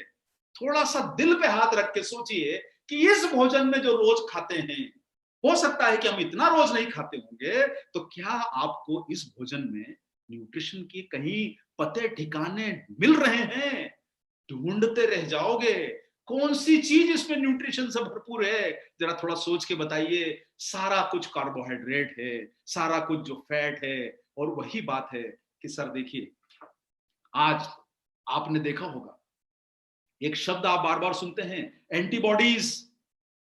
थोड़ा सा दिल पे हाथ रख के सोचिए कि इस भोजन में जो रोज खाते हैं, हो सकता है कि हम इतना रोज नहीं खाते होंगे, तो क्या आपको इस भोजन में न्यूट्रिशन की कहीं पते ठिकाने मिल रहे हैं? ढूंढते रह जाओगे कौन सी चीज इसमें न्यूट्रिशन से भरपूर है, जरा थोड़ा सोच के बताइए। सारा कुछ कार्बोहाइड्रेट है, सारा कुछ जो फैट है। और वही बात है कि सर देखिए, आज आपने देखा होगा एक शब्द आप बार बार सुनते हैं, एंटीबॉडीज।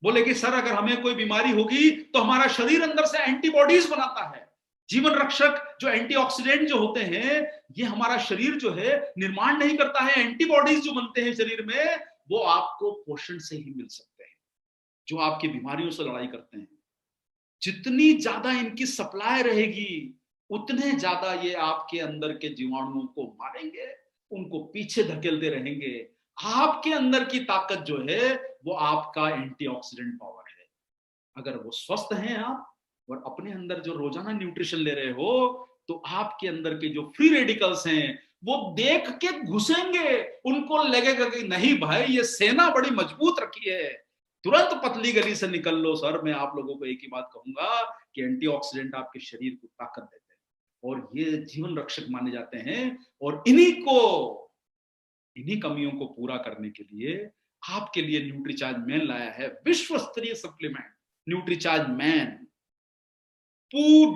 बोले कि सर अगर हमें कोई बीमारी होगी तो हमारा शरीर अंदर से एंटीबॉडीज बनाता है। जीवन रक्षक जो एंटीऑक्सीडेंट जो होते हैं ये हमारा शरीर जो है निर्माण नहीं करता है। एंटीबॉडीज जो बनते हैं शरीर में वो आपको पोषण से ही मिल सकते हैं, जो आपकी बीमारियों से लड़ाई करते हैं। जितनी ज्यादा इनकी सप्लाई रहेगी उतने ज्यादा ये आपके अंदर के जीवाणुओं को मारेंगे, उनको पीछे धकेलते रहेंगे। आपके अंदर की ताकत जो है वो आपका एंटीऑक्सीडेंट पावर है। अगर वो स्वस्थ हैं आप और अपने अंदर जो रोजाना न्यूट्रिशन ले रहे हो, तो आपके अंदर के जो फ्री रेडिकल्स हैं वो देख के घुसेंगे, उनको लगेगा कि नहीं भाई ये सेना बड़ी मजबूत रखी है, तुरंत पतली गली से निकल लो। सर मैं आप लोगों को एक ही बात कहूंगा कि एंटीऑक्सीडेंट आपके शरीर को ताकत देते हैं और ये जीवन रक्षक माने जाते हैं। और इन्हीं कमियों को पूरा करने के लिए आपके लिए न्यूट्रीचार्ज मैन लाया है विश्व स्तरीय supplement Nutricharge man.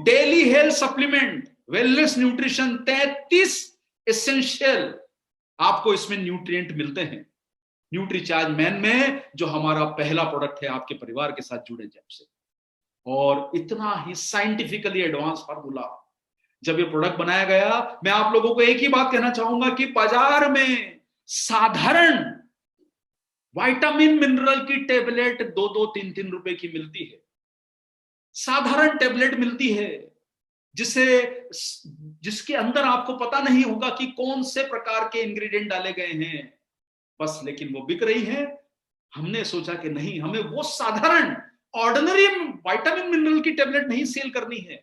Daily health supplement, wellness nutrition, 33 essential आपको इसमें न्यूट्रिएंट मिलते हैं न्यूट्रीचार्ज मैन में, जो हमारा पहला प्रोडक्ट है आपके परिवार के साथ जुड़े जब से। और इतना ही साइंटिफिकली एडवांस फार्मूला जब ये प्रोडक्ट बनाया गया, मैं आप लोगों को एक ही बात कहना चाहूंगा कि बाजार में साधारण विटामिन मिनरल की टेबलेट 2-2, 3-3 रुपए की मिलती है। साधारण टेबलेट मिलती है जिसके अंदर आपको पता नहीं होगा कि कौन से प्रकार के इंग्रेडिएंट डाले गए हैं, बस लेकिन वो बिक रही है। हमने सोचा कि नहीं, हमें वो साधारण ऑर्डिनरी विटामिन मिनरल की टेबलेट नहीं सेल करनी है,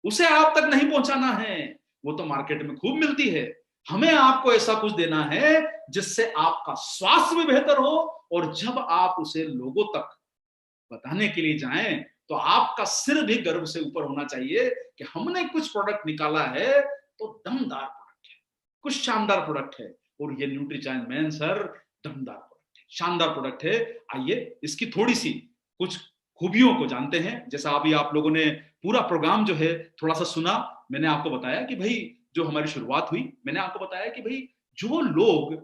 उसे आप तक नहीं पहुंचाना है, वो तो मार्केट में खूब मिलती है। हमें आपको ऐसा कुछ देना है जिससे आपका स्वास्थ्य भी बेहतर हो, और जब आप उसे लोगों तक बताने के लिए जाएं तो आपका सिर भी गर्व से ऊपर होना चाहिए कि हमने कुछ प्रोडक्ट निकाला है तो दमदार प्रोडक्ट है, कुछ शानदार प्रोडक्ट है। और ये न्यूट्रीचार्ज मैन सर दमदार प्रोडक्ट है, शानदार प्रोडक्ट है। आइए इसकी थोड़ी सी कुछ खूबियों को जानते हैं। जैसा अभी आप लोगों ने पूरा प्रोग्राम जो है थोड़ा सा सुना, मैंने आपको बताया कि भाई जो हमारी शुरुआत हुई, मैंने आपको बताया कि भाई जो लोग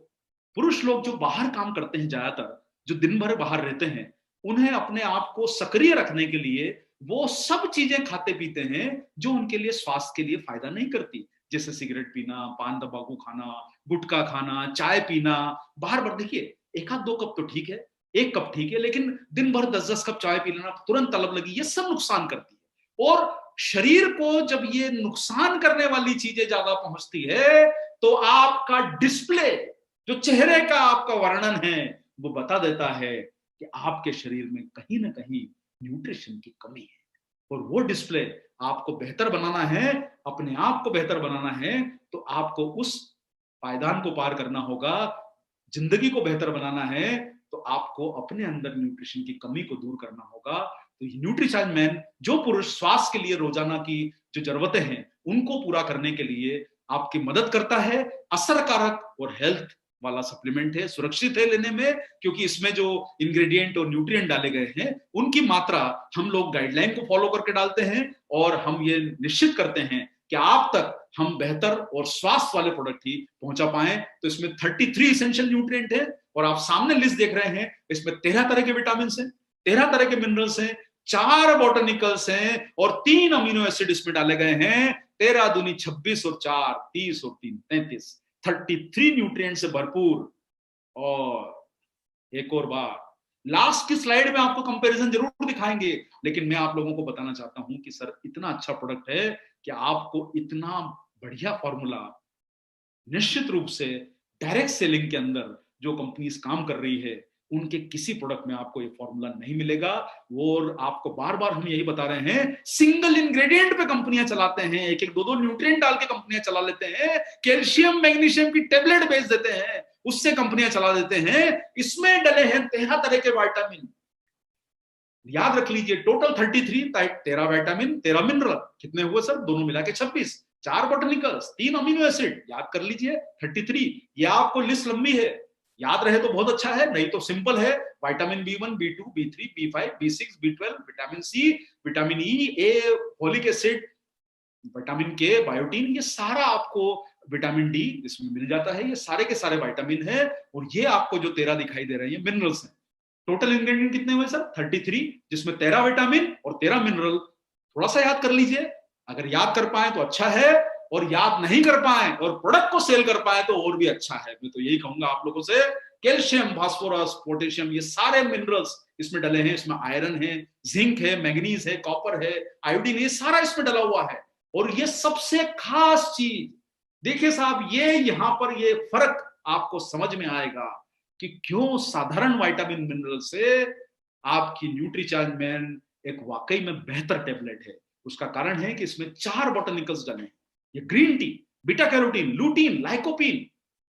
पुरुष लोग जो बाहर काम करते हैं, ज्यादातर जो दिन भर बाहर रहते हैं, उन्हें अपने आप को सक्रिय रखने के लिए वो सब चीजें खाते पीते हैं जो उनके लिए स्वास्थ्य के लिए फायदा नहीं करती, जैसे सिगरेट पीना, पान तंबाकू खाना, गुटखा खाना, चाय पीना। बाहर बार देखिए 1-2 कप तो ठीक है, 1 कप ठीक है, लेकिन दिन भर 10-10 कप चाय पी लेना, तुरंत तलब लगी, ये सब नुकसान करती है। और शरीर को जब ये नुकसान करने वाली चीजें ज्यादा पहुंचती है तो आपका डिस्प्ले, जो चेहरे का आपका वर्णन है, वो बता देता है कि आपके शरीर में कहीं ना कहीं न्यूट्रिशन की कमी है। और वो डिस्प्ले आपको बेहतर बनाना है, अपने आप को बेहतर बनाना है, तो आपको उस पायदान को पार करना होगा। जिंदगी को बेहतर बनाना है तो आपको अपने अंदर न्यूट्रिशन की कमी को दूर करना होगा। तो न्यूट्रीचार्ज मैन जो पुरुष स्वास्थ्य के लिए रोजाना की जो जरूरतें हैं उनको पूरा करने के लिए आपकी मदद करता है। असरकारक और हेल्थ वाला सप्लीमेंट है, सुरक्षित है लेने में, क्योंकि इसमें जो इंग्रेडिएंट और न्यूट्रिएंट डाले गए हैं उनकी मात्रा हम लोग गाइडलाइन को फॉलो करके डालते हैं, और हम ये निश्चित करते हैं कि आप तक हम बेहतर और स्वास्थ्य वाले प्रोडक्ट ही पहुंचा पाए। तो इसमें 33 इसेंशियल न्यूट्रिएंट है, और आप सामने लिस्ट देख रहे हैं, इसमें 13 तरह के विटामिन हैं, 13 तरह के मिनरल्स हैं, 4 बॉटनिकल्स हैं, और 3 अमीनो एसिड इसमें डाले गए हैं। 13 दूनी 26 और 4 30 और 3 33, 33 न्यूट्रिएंट से भरपूर। और एक और बार, लास्ट की स्लाइड में आपको कंपैरिजन जरूर दिखाएंगे, लेकिन मैं आप लोगों को बताना चाहता हूं कि सर इतना अच्छा प्रोडक्ट है कि आपको इतना बढ़िया फॉर्मूला निश्चित रूप से डायरेक्ट सेलिंग के अंदर जो कंपनीज काम कर रही है उनके किसी प्रोडक्ट में आपको ये फॉर्मूला नहीं मिलेगा। और आपको बार बार हम यही बता रहे हैं, सिंगल इंग्रेडिएंट पे कंपनियां चलाते हैं, एक एक दो दो न्यूट्रिएंट डाल के कंपनियां चला लेते हैं, कैल्शियम मैग्नीशियम की टेबलेट बेच देते हैं, उससे कंपनियां चला देते हैं। इसमें डले हैं 13 तरह के विटामिन। याद रख लीजिए, टोटल 33, 13 विटामिन 13 मिनरल, कितने हुए सर? दोनों मिला के 26, 4 बॉटनिकल्स, 3 अमीनो एसिड, याद कर लीजिए 33। ये आपको लिस्ट लंबी है, याद रहे तो बहुत अच्छा है, नहीं तो सिंपल है। Vitamin B1, B2, B3, B5, B6, B12, vitamin C, vitamin E, A, folic acid, vitamin K, biotin, ये सारा आपको विटामिन डी इसमें मिल जाता है। ये सारे के सारे विटामिन है, और ये आपको जो 13 दिखाई दे रहे हैं मिनरल्स हैं। टोटल इंग्रेडिएंट कितने हुए सर? 33, जिसमें 13 विटामिन और 13 मिनरल। थोड़ा सा याद कर लीजिए, अगर याद कर पाए तो अच्छा है, और याद नहीं कर पाए और प्रोडक्ट को सेल कर पाए तो और भी अच्छा है। मैं तो यही कहूंगा आप लोगों से, कैल्शियम, फास्फोरस, पोटेशियम, ये सारे मिनरल्स इसमें डले हैं। इसमें आयरन है, जिंक है, मैग्नीज है, कॉपर है, आयोडीन, ये सारा इसमें डला हुआ है। और ये सबसे खास चीज देखिए साहब, ये यहां पर ये फर्क आपको समझ में आएगा कि क्यों साधारण विटामिन मिनरल से आपकी न्यूट्रीचार्ज मैन एक वाकई में बेहतर टेबलेट है। उसका कारण है कि इसमें 4 बॉटनिकल्स डले हैं। ये green tea, beta carotene, lutein, lycopene.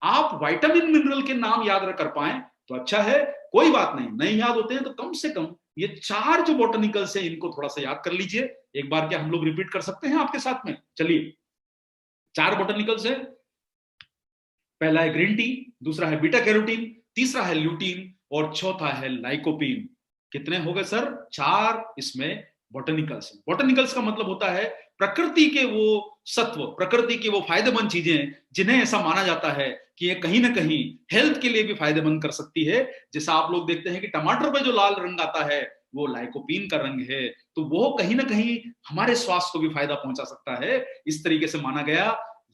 आप विटामिन मिनरल के नाम याद कर पाए तो अच्छा है, कोई बात नहीं, नहीं याद होते हैं तो कम से कम ये 4 जो बॉटनिकल्स हैं इनको थोड़ा सा याद कर लीजिए। एक बार क्या हम लोग रिपीट कर सकते हैं आपके साथ में? चलिए, 4 बॉटनिकल्स है। पहला है ग्रीन टी, दूसरा है बीटा कैरोटीन, तीसरा है ल्यूटीन, और चौथा है लाइकोपीन। कितने हो गए सर? 4 इसमें बॉटनिकल्स। बॉटनिकल्स का मतलब होता है प्रकृति के वो सत्व, प्रकृति के वो फायदेमंद चीजें जिन्हें ऐसा माना जाता है कि ये कहीं ना कहीं हेल्थ के लिए भी फायदेमंद कर सकती है। जैसा आप लोग देखते हैं कि टमाटर पे जो लाल रंग आता है वो लाइकोपीन का रंग है, तो वो कहीं ना कहीं हमारे स्वास्थ्य को भी फायदा पहुंचा सकता है। इस तरीके से माना गया।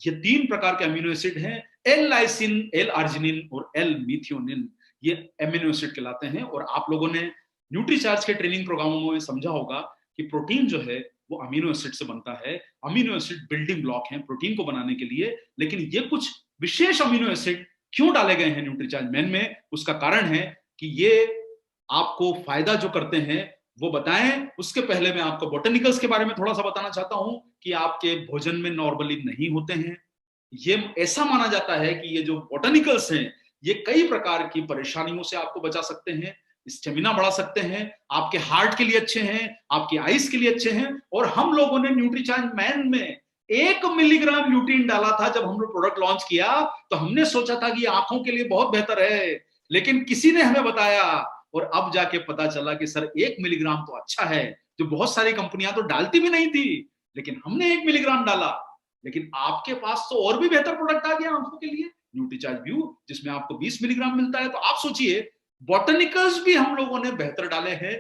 ये 3 प्रकार के अमीनो एसिड हैं, एल लाइसिन, एल आर्जिनिन और एल मिथियोनिन, ये अमीनो एसिड कहलाते हैं। और आप लोगों ने न्यूट्रीचार्ज के ट्रेनिंग प्रोग्रामों में समझा होगा कि प्रोटीन जो है वो अमीनो एसिड से बनता है। अमीनो एसिड बिल्डिंग ब्लॉक हैं प्रोटीन को बनाने के लिए, लेकिन ये कुछ विशेष अमीनो एसिड क्यों डाले गए हैं न्यूट्रीचार्ज मैन में, उसका कारण है कि ये आपको फायदा जो करते हैं वो बताएं। उसके पहले मैं आपको बॉटनिकल्स के बारे में थोड़ा सा बताना चाहता हूं कि आपके भोजन में नॉर्मली नहीं होते हैं। ये ऐसा माना जाता है कि ये जो बॉटनिकल्स हैं ये कई प्रकार की परेशानियों से आपको बचा सकते हैं, स्टेमिना बढ़ा सकते हैं, आपके हार्ट के लिए अच्छे हैं, आपकी आइस के लिए अच्छे हैं। और हम लोगों ने न्यूट्रीचार्ज मैन में 1 मिलीग्राम ल्यूटीन डाला था जब हमने प्रोडक्ट लॉन्च किया, तो हमने सोचा था कि आंखों के लिए बहुत बेहतर है, लेकिन किसी ने हमें बताया और अब जाके पता चला कि सर 1 मिलीग्राम तो अच्छा है, जो बहुत सारी कंपनियां तो डालती भी नहीं थी, लेकिन हमने 1 मिलीग्राम डाला। लेकिन आपके पास तो और भी बेहतर प्रोडक्ट आ गया आंखों के लिए, न्यूट्रीचार्ज व्यू, जिसमें आपको 20 मिलीग्राम मिलता है। तो आप सोचिए, बॉटनिकल्स भी हम लोगों ने बेहतर डाले हैं,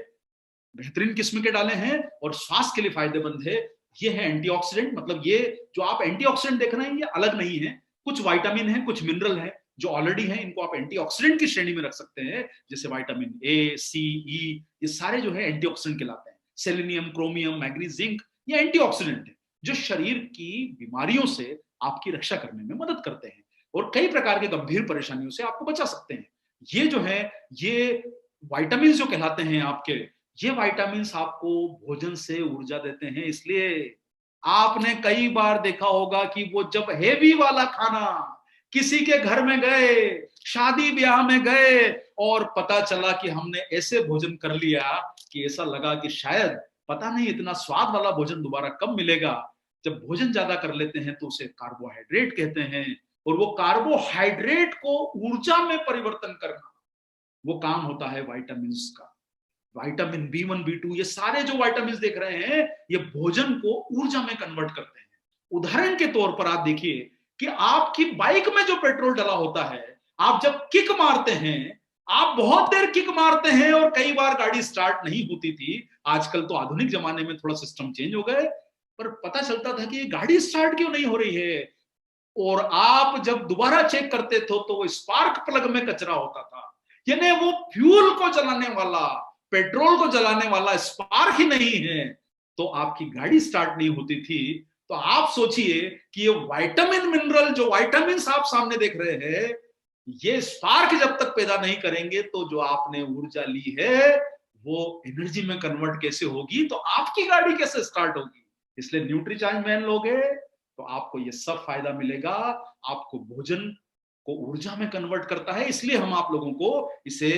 बेहतरीन किस्म के डाले हैं और स्वास्थ्य के लिए फायदेमंद है। ये है एंटीऑक्सीडेंट, मतलब ये जो आप एंटीऑक्सीडेंट देख रहे हैं ये अलग नहीं है, कुछ विटामिन है, कुछ मिनरल है जो ऑलरेडी है, इनको आप एंटीऑक्सीडेंट की श्रेणी में रख सकते हैं। जैसे विटामिन ए, सी, ई, ये सारे जो है एंटीऑक्सीडेंट कहलाते हैं। सेलेनियम, क्रोमियम, मैग्नीज, जिंक, ये एंटीऑक्सीडेंट है जो शरीर की बीमारियों से आपकी रक्षा करने में मदद करते हैं और कई प्रकार के गंभीर परेशानियों से आपको बचा सकते हैं। ये जो है, ये विटामिन जो कहलाते हैं आपके, ये विटामिन आपको भोजन से ऊर्जा देते हैं। इसलिए आपने कई बार देखा होगा कि वो जब हेवी वाला खाना, किसी के घर में गए, शादी ब्याह में गए और पता चला कि हमने ऐसे भोजन कर लिया कि ऐसा लगा कि शायद पता नहीं इतना स्वाद वाला भोजन दोबारा कब मिलेगा, जब भोजन ज्यादा कर लेते हैं तो उसे कार्बोहाइड्रेट कहते हैं, और वो कार्बोहाइड्रेट को ऊर्जा में परिवर्तन करना, वो काम होता है विटामिन का। विटामिन B1 B2 ये सारे जो विटामिन देख रहे हैं, ये भोजन को ऊर्जा में कन्वर्ट करते हैं। उदाहरण के तौर पर आप देखिए कि आपकी बाइक में जो पेट्रोल डला होता है, आप जब किक मारते हैं, आप बहुत देर किक मारते हैं और कई बार गाड़ी स्टार्ट नहीं होती थी। आजकल तो आधुनिक जमाने में थोड़ा सिस्टम चेंज हो गए, पर पता चलता था कि ये गाड़ी स्टार्ट क्यों नहीं हो रही है, और आप जब दोबारा चेक करते थे तो वो स्पार्क प्लग में कचरा होता था। यानी वो फ्यूल को जलाने वाला, पेट्रोल को जलाने वाला स्पार्क ही नहीं है, तो आपकी गाड़ी स्टार्ट नहीं होती थी। तो आप सोचिए कि ये विटामिन मिनरल, जो विटामिन आप सामने देख रहे हैं, ये स्पार्क जब तक पैदा नहीं करेंगे तो जो आपने ऊर्जा ली है वो एनर्जी में कन्वर्ट कैसे होगी, तो आपकी गाड़ी कैसे स्टार्ट होगी। इसलिए न्यूट्रीचार्ज मैन लोगे तो आपको ये सब फायदा मिलेगा। आपको भोजन को ऊर्जा में कन्वर्ट करता है, इसलिए हम आप लोगों को इसे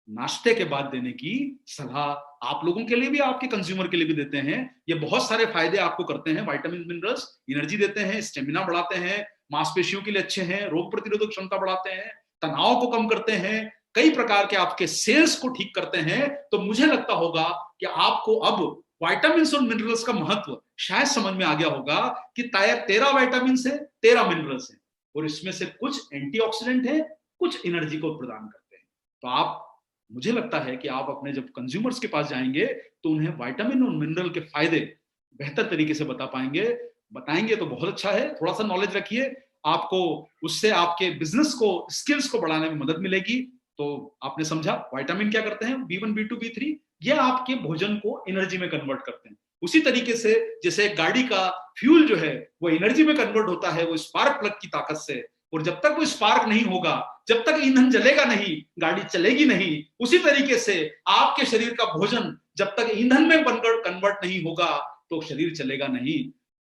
नाश्ते के बाद देने की सलाह आप लोगों के लिए भी, आपके कंज्यूमर के लिए भी देते हैं। ये बहुत सारे फायदे आपको करते हैं। विटामिन मिनरल्स एनर्जी देते हैं, स्टेमिना बढ़ाते हैं, मांसपेशियों के लिए अच्छे हैं, रोग प्रतिरोधक क्षमता बढ़ाते हैं, तनाव को कम करते हैं, कई प्रकार के आपके सेल्स को ठीक करते हैं। तो मुझे लगता होगा कि आपको अब विटामिन और मिनरल्स का महत्व शायद समझ में आ गया होगा कि 13 विटामिन है, 13 मिनरल्स है, और इसमें से कुछ एंटीऑक्सीडेंट है, कुछ एनर्जी को प्रदान करते हैं। तो आप, मुझे लगता है कि आप अपने जब कंज्यूमर्स के पास जाएंगे तो उन्हें विटामिन और मिनरल के फायदे बेहतर तरीके से बता पाएंगे, बताएंगे तो बहुत अच्छा है। थोड़ा सा नॉलेज रखिए, आपको उससे आपके बिजनेस को, स्किल्स को बढ़ाने में मदद मिलेगी। तो आपने समझा विटामिन क्या करते हैं, B1 B2 B3, ये आपके भोजन को एनर्जी में कन्वर्ट करते हैं। उसी तरीके से जैसे गाड़ी का फ्यूल जो है वो एनर्जी में कन्वर्ट होता है, वो स्पार्क प्लग की ताकत से, और जब तक वो स्पार्क नहीं होगा, जब तक ईंधन जलेगा नहीं, गाड़ी चलेगी नहीं। उसी तरीके से आपके शरीर का भोजन जब तक ईंधन में बनकर कन्वर्ट नहीं होगा तो शरीर चलेगा नहीं।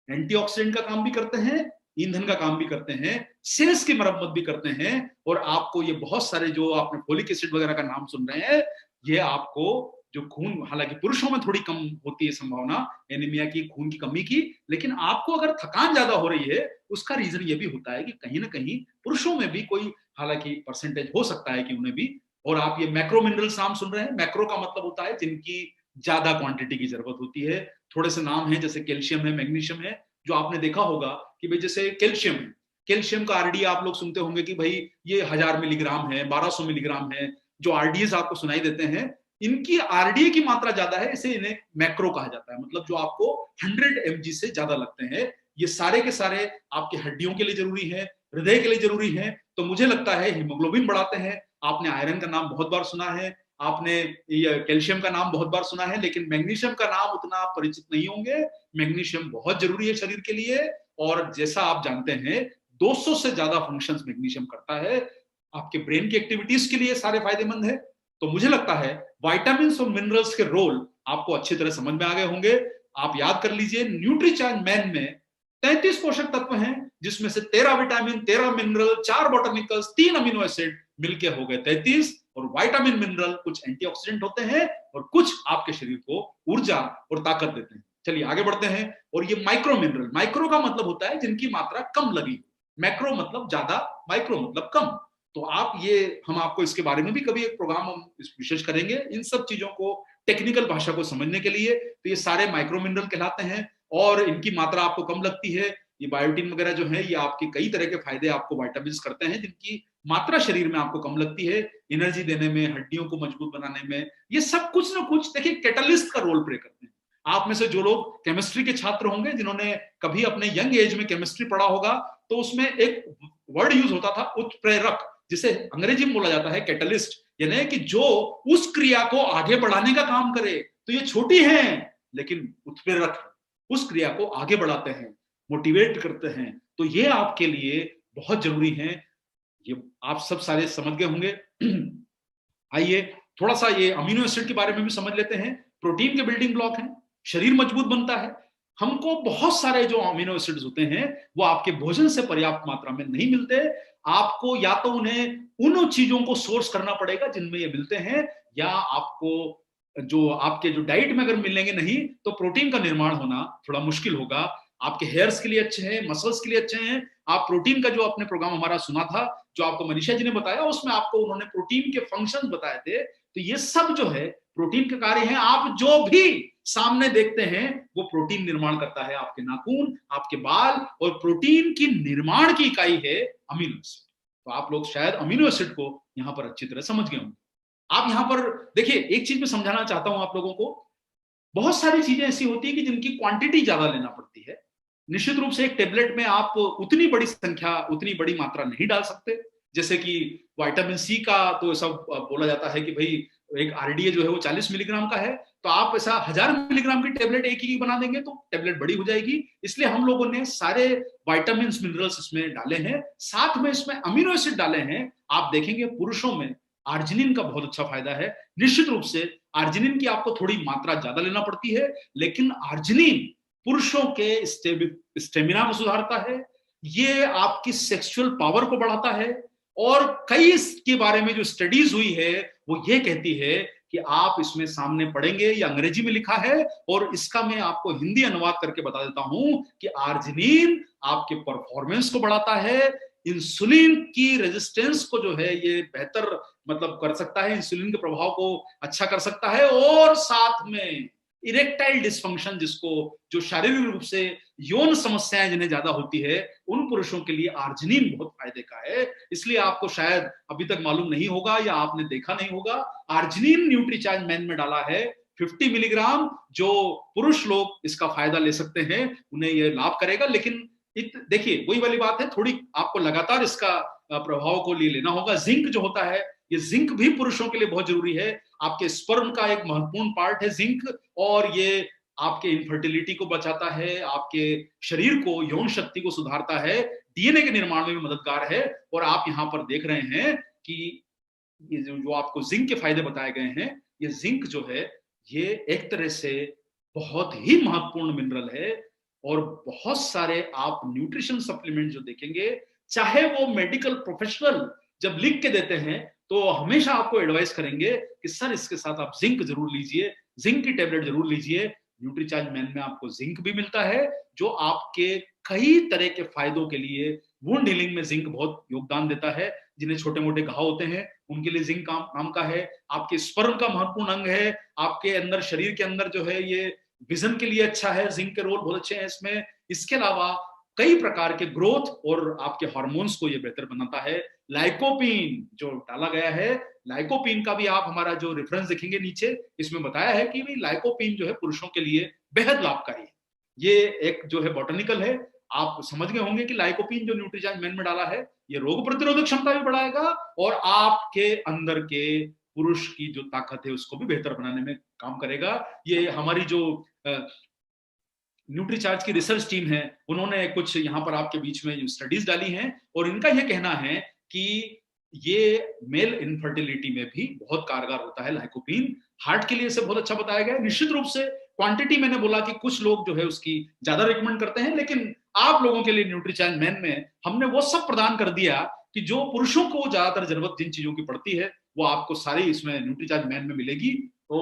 एंटीऑक्सीडेंट का काम भी करते हैं, ईंधन का काम भी करते हैं, सेल्स की मरम्मत भी करते हैं, और आपको ये बहुत सारे जो आपने फोलिक एसिड वगैरह का नाम सुन रहे हैं, ये आपको जो खून, हालांकि पुरुषों में थोड़ी कम होती है संभावना एनीमिया की, खून की कमी की, लेकिन आपको अगर थकान ज्यादा हो रही है उसका रीजन ये भी होता है कि कहीं ना कहीं पुरुषों में भी कोई, हालांकि परसेंटेज हो सकता है कि उन्हें भी। और आप ये मैक्रो मिनरल्स नाम सुन रहे हैं, मैक्रो का मतलब होता है जिनकी ज्यादा क्वांटिटी की जरूरत होती है। थोड़े से नाम है, जैसे कैल्शियम है, मैग्नीशियम है, जो आपने देखा होगा कि भाई जैसे कैल्शियम है, कैल्शियम का आरडी आप लोग सुनते होंगे कि भाई ये 1000 मिलीग्राम है, 1200 मिलीग्राम है, जो आरडीएस आपको सुनाई देते हैं, इनकी आरडीए की मात्रा ज्यादा है, इसे इन्हें मैक्रो कहा जाता है, मतलब जो आपको 100 mg से ज्यादा लगते हैं। ये सारे के सारे आपके हड्डियों के लिए जरूरी है, हृदय के लिए जरूरी है। तो मुझे लगता है हीमोग्लोबिन बढ़ाते हैं। आपने आयरन का नाम बहुत बार सुना है, आपने ये कैल्शियम का नाम बहुत बार सुना है, लेकिन मैग्नीशियम का नाम उतना आप परिचित नहीं होंगे। मैग्नीशियम बहुत जरूरी है शरीर के लिए, और जैसा आप जानते हैं 200 से ज्यादा फंक्शंस मैग्नीशियम करता है। आपके ब्रेन की एक्टिविटीज के लिए सारे फायदेमंद है। तो मुझे लगता है विटामिन और मिनरल्स के रोल आपको अच्छी तरह समझ में आ गए होंगे। आप याद कर लीजिए, न्यूट्रीचार्ज मैन में 33 पोषक तत्व हैं, जिसमें से 13 विटामिन, 13 मिनरल, 4 बॉटनिकल्स, 3 अमीनो एसिड मिलके हो गए 33। और विटामिन मिनरल कुछ एंटीऑक्सीडेंट होते हैं और कुछ आपके शरीर को ऊर्जा और ताकत देते हैं। चलिए आगे बढ़ते हैं। और ये माइक्रो मिनरल, माइक्रो का मतलब होता है जिनकी मात्रा कम लगी, मैक्रो मतलब ज्यादा, माइक्रो मतलब कम। तो आप ये, हम आपको इसके बारे में भी कभी एक प्रोग्राम हम विशेष करेंगे इन सब चीजों को, टेक्निकल भाषा को समझने के लिए। तो ये सारे माइक्रो मिनरल कहलाते हैं और इनकी मात्रा आपको कम लगती है। ये बायोटीन वगैरह जो है, ये आपके कई तरह के फायदे आपको विटामिन करते हैं, जिनकी मात्रा शरीर में आपको कम लगती है, एनर्जी देने में, हड्डियों को मजबूत बनाने में। ये सब कुछ ना कुछ देखिए कैटलिस्ट का रोल प्ले करते हैं। आप में से जो लोग केमिस्ट्री के छात्र होंगे, जिन्होंने कभी अपने यंग एज में केमिस्ट्री पढ़ा होगा, तो उसमें एक वर्ड यूज होता था उत्प्रेरक, जिसे अंग्रेजी में बोला जाता है कैटलिस्ट, यानी कि जो उस क्रिया को आगे बढ़ाने का काम करे। तो ये छोटी है लेकिन उत्प्रेरक है, उस क्रिया को आगे बढ़ाते हैं, मोटिवेट करते हैं। तो ये आपके लिए बहुत जरूरी है। ये आप सब सारे समझ गए होंगे। आइए थोड़ा सा ये अमीनो एसिड के बारे में भी समझ लेते हैं। प्रोटीन के बिल्डिंग ब्लॉक हैं, शरीर मजबूत बनता है। हमको बहुत सारे जो अमीनो एसिड्स होते हैं वो आपके भोजन से पर्याप्त मात्रा में नहीं मिलते। आपको या तो उन्हें उन चीजों को सोर्स करना पड़ेगा जिनमें ये मिलते हैं, या आपको जो आपके जो डाइट में अगर मिलेंगे नहीं, तो प्रोटीन का निर्माण होना थोड़ा मुश्किल होगा। आपके हेयर्स के लिए अच्छे हैं, मसल्स के लिए अच्छे हैं। आप प्रोटीन का जो आपने प्रोग्राम हमारा सुना था, जो आपको मनीषा जी ने बताया, उसमें आपको उन्होंने प्रोटीन के फंक्शन बताए थे। तो ये सब जो है प्रोटीन के कार्य हैं। आप जो भी सामने देखते हैं वो प्रोटीन निर्माण करता है, आपके नाखून, आपके बाल, और प्रोटीन की निर्माण की इकाई है अमीनो एसिड। तो आप लोग शायद अमीनो एसिड को यहां पर अच्छी तरह समझ गए होंगे। आप यहां पर देखिए, एक चीज मैं समझाना चाहता हूं आप लोगों को। बहुत सारी चीजें ऐसी होती है कि जिनकी क्वांटिटी ज्यादा लेना पड़ती है। निश्चित रूप से एक टेबलेट में आप उतनी बड़ी संख्या, उतनी बड़ी मात्रा नहीं डाल सकते। जैसे कि विटामिन सी का तो ऐसा बोला जाता है कि भाई एक आरडीए जो है वो 40 मिलीग्राम का है, तो आप ऐसा 1000 मिलीग्राम की टेबलेट एक ही बना देंगे तो टेबलेट बड़ी हो जाएगी। इसलिए हम लोगों ने सारे विटामिन मिनरल्स इसमें डाले हैं, साथ में इसमें अमीनो एसिड डाले हैं। आप देखेंगे पुरुषों में आर्जिनिन का बहुत अच्छा फायदा है। निश्चित रूप से आर्जिनिन की आपको थोड़ी मात्रा ज्यादा लेना पड़ती है, लेकिन आर्जिनिन पुरुषों के स्टेमिना को सुधारता है, ये आपकी सेक्सुअल पावर को बढ़ाता है। और कई इसके बारे में जो स्टडीज हुई है वो ये कहती है कि आप इसमें सामने पढ़ेंगे, ये अंग्रेजी में लिखा है और इसका मैं आपको हिंदी अनुवाद करके बता देता हूं कि आर्जिनिन आपके परफॉर्मेंस को बढ़ाता है, इंसुलिन की रेजिस्टेंस को जो है ये बेहतर मतलब कर सकता है, इंसुलिन के प्रभाव को अच्छा कर सकता है, और साथ में इरेक्टाइल डिसफंक्शन, जिसको जो शारीरिक रूप से यौन समस्याएं जिन्हें ज्यादा होती है, उन पुरुषों के लिए आर्जिनिन बहुत फायदे का है। इसलिए आपको शायद अभी तक मालूम नहीं होगा या आपने देखा नहीं होगा, आर्जिनिन न्यूट्रीचार्ज मैन में डाला है 50 मिलीग्राम। जो पुरुष लोग इसका फायदा ले सकते हैं उन्हें यह लाभ करेगा। लेकिन देखिए वही वाली बात है, थोड़ी आपको लगातार इसका प्रभाव को लिए लेना होगा। जिंक जो होता है, ये जिंक भी पुरुषों के लिए बहुत जरूरी है। आपके स्पर्म का एक महत्वपूर्ण पार्ट है जिंक, और ये आपके इनफर्टिलिटी को बचाता है, आपके शरीर को, यौन शक्ति को सुधारता है, डीएनए के निर्माण में भी मददगार है। और आप यहां पर देख रहे हैं कि ये जो आपको जिंक के फायदे बताए गए हैं, ये जिंक जो है ये एक तरह से बहुत ही महत्वपूर्ण मिनरल है। और बहुत सारे आप न्यूट्रिशन सप्लीमेंट जो देखेंगे, चाहे वो मेडिकल प्रोफेशनल जब लिख के देते हैं तो हमेशा आपको एडवाइस करेंगे कि सर इसके साथ आप जिंक जरूर लीजिए, जिंक की टेबलेट जरूर लीजिए। न्यूट्रीचार्ज मैन में आपको जिंक भी मिलता है, जो आपके कई तरह के फायदों के लिए, वुंड हीलिंग में जिंक बहुत योगदान देता है। जिन्हें छोटे मोटे घाव होते हैं उनके लिए जिंक काम का है। आपके स्पर्म का महत्वपूर्ण अंग है, आपके अंदर, शरीर के अंदर जो है ये विजन के लिए अच्छा है, जिंक के रोल बहुत अच्छे हैं इसमें। इसके अलावा कई प्रकार के ग्रोथ और आपके हार्मोन्स को ये बेहतर बनाता है। लाइकोपीन जो डाला गया है, लाइकोपीन का भी आप हमारा जो रेफरेंस देखेंगे नीचे, इसमें बताया है कि भाई लाइकोपीन जो है पुरुषों के लिए बेहद लाभकारी है। ये एक जो है बॉटनिकल है। आप समझ गए होंगे कि लाइकोपीन जो न्यूट्रीचार्ज मैन में डाला है, ये रोग प्रतिरोधक क्षमता भी बढ़ाएगा और आपके अंदर के पुरुष की जो ताकत है उसको भी बेहतर बनाने में काम करेगा। ये हमारी जो न्यूट्रीचार्ज की रिसर्च टीम है, उन्होंने कुछ यहाँ पर आपके बीच में स्टडीज डाली हैं, और इनका यह कहना है कि ये मेल इनफर्टिलिटी में भी बहुत कारगर होता है लाइकोपीन। हार्ट के लिए इसे बहुत अच्छा बताया गया है। निश्चित रूप से क्वांटिटी मैंने बोला कि कुछ लोग जो है उसकी ज्यादा रिकमेंड करते हैं, लेकिन आप लोगों के लिए न्यूट्रीचार्ज मैन में हमने वो सब प्रदान कर दिया कि जो पुरुषों को ज्यादातर जरूरत जिन चीजों की पड़ती है वो आपको सारी इसमें न्यूट्रीचार्ज मैन में मिलेगी। तो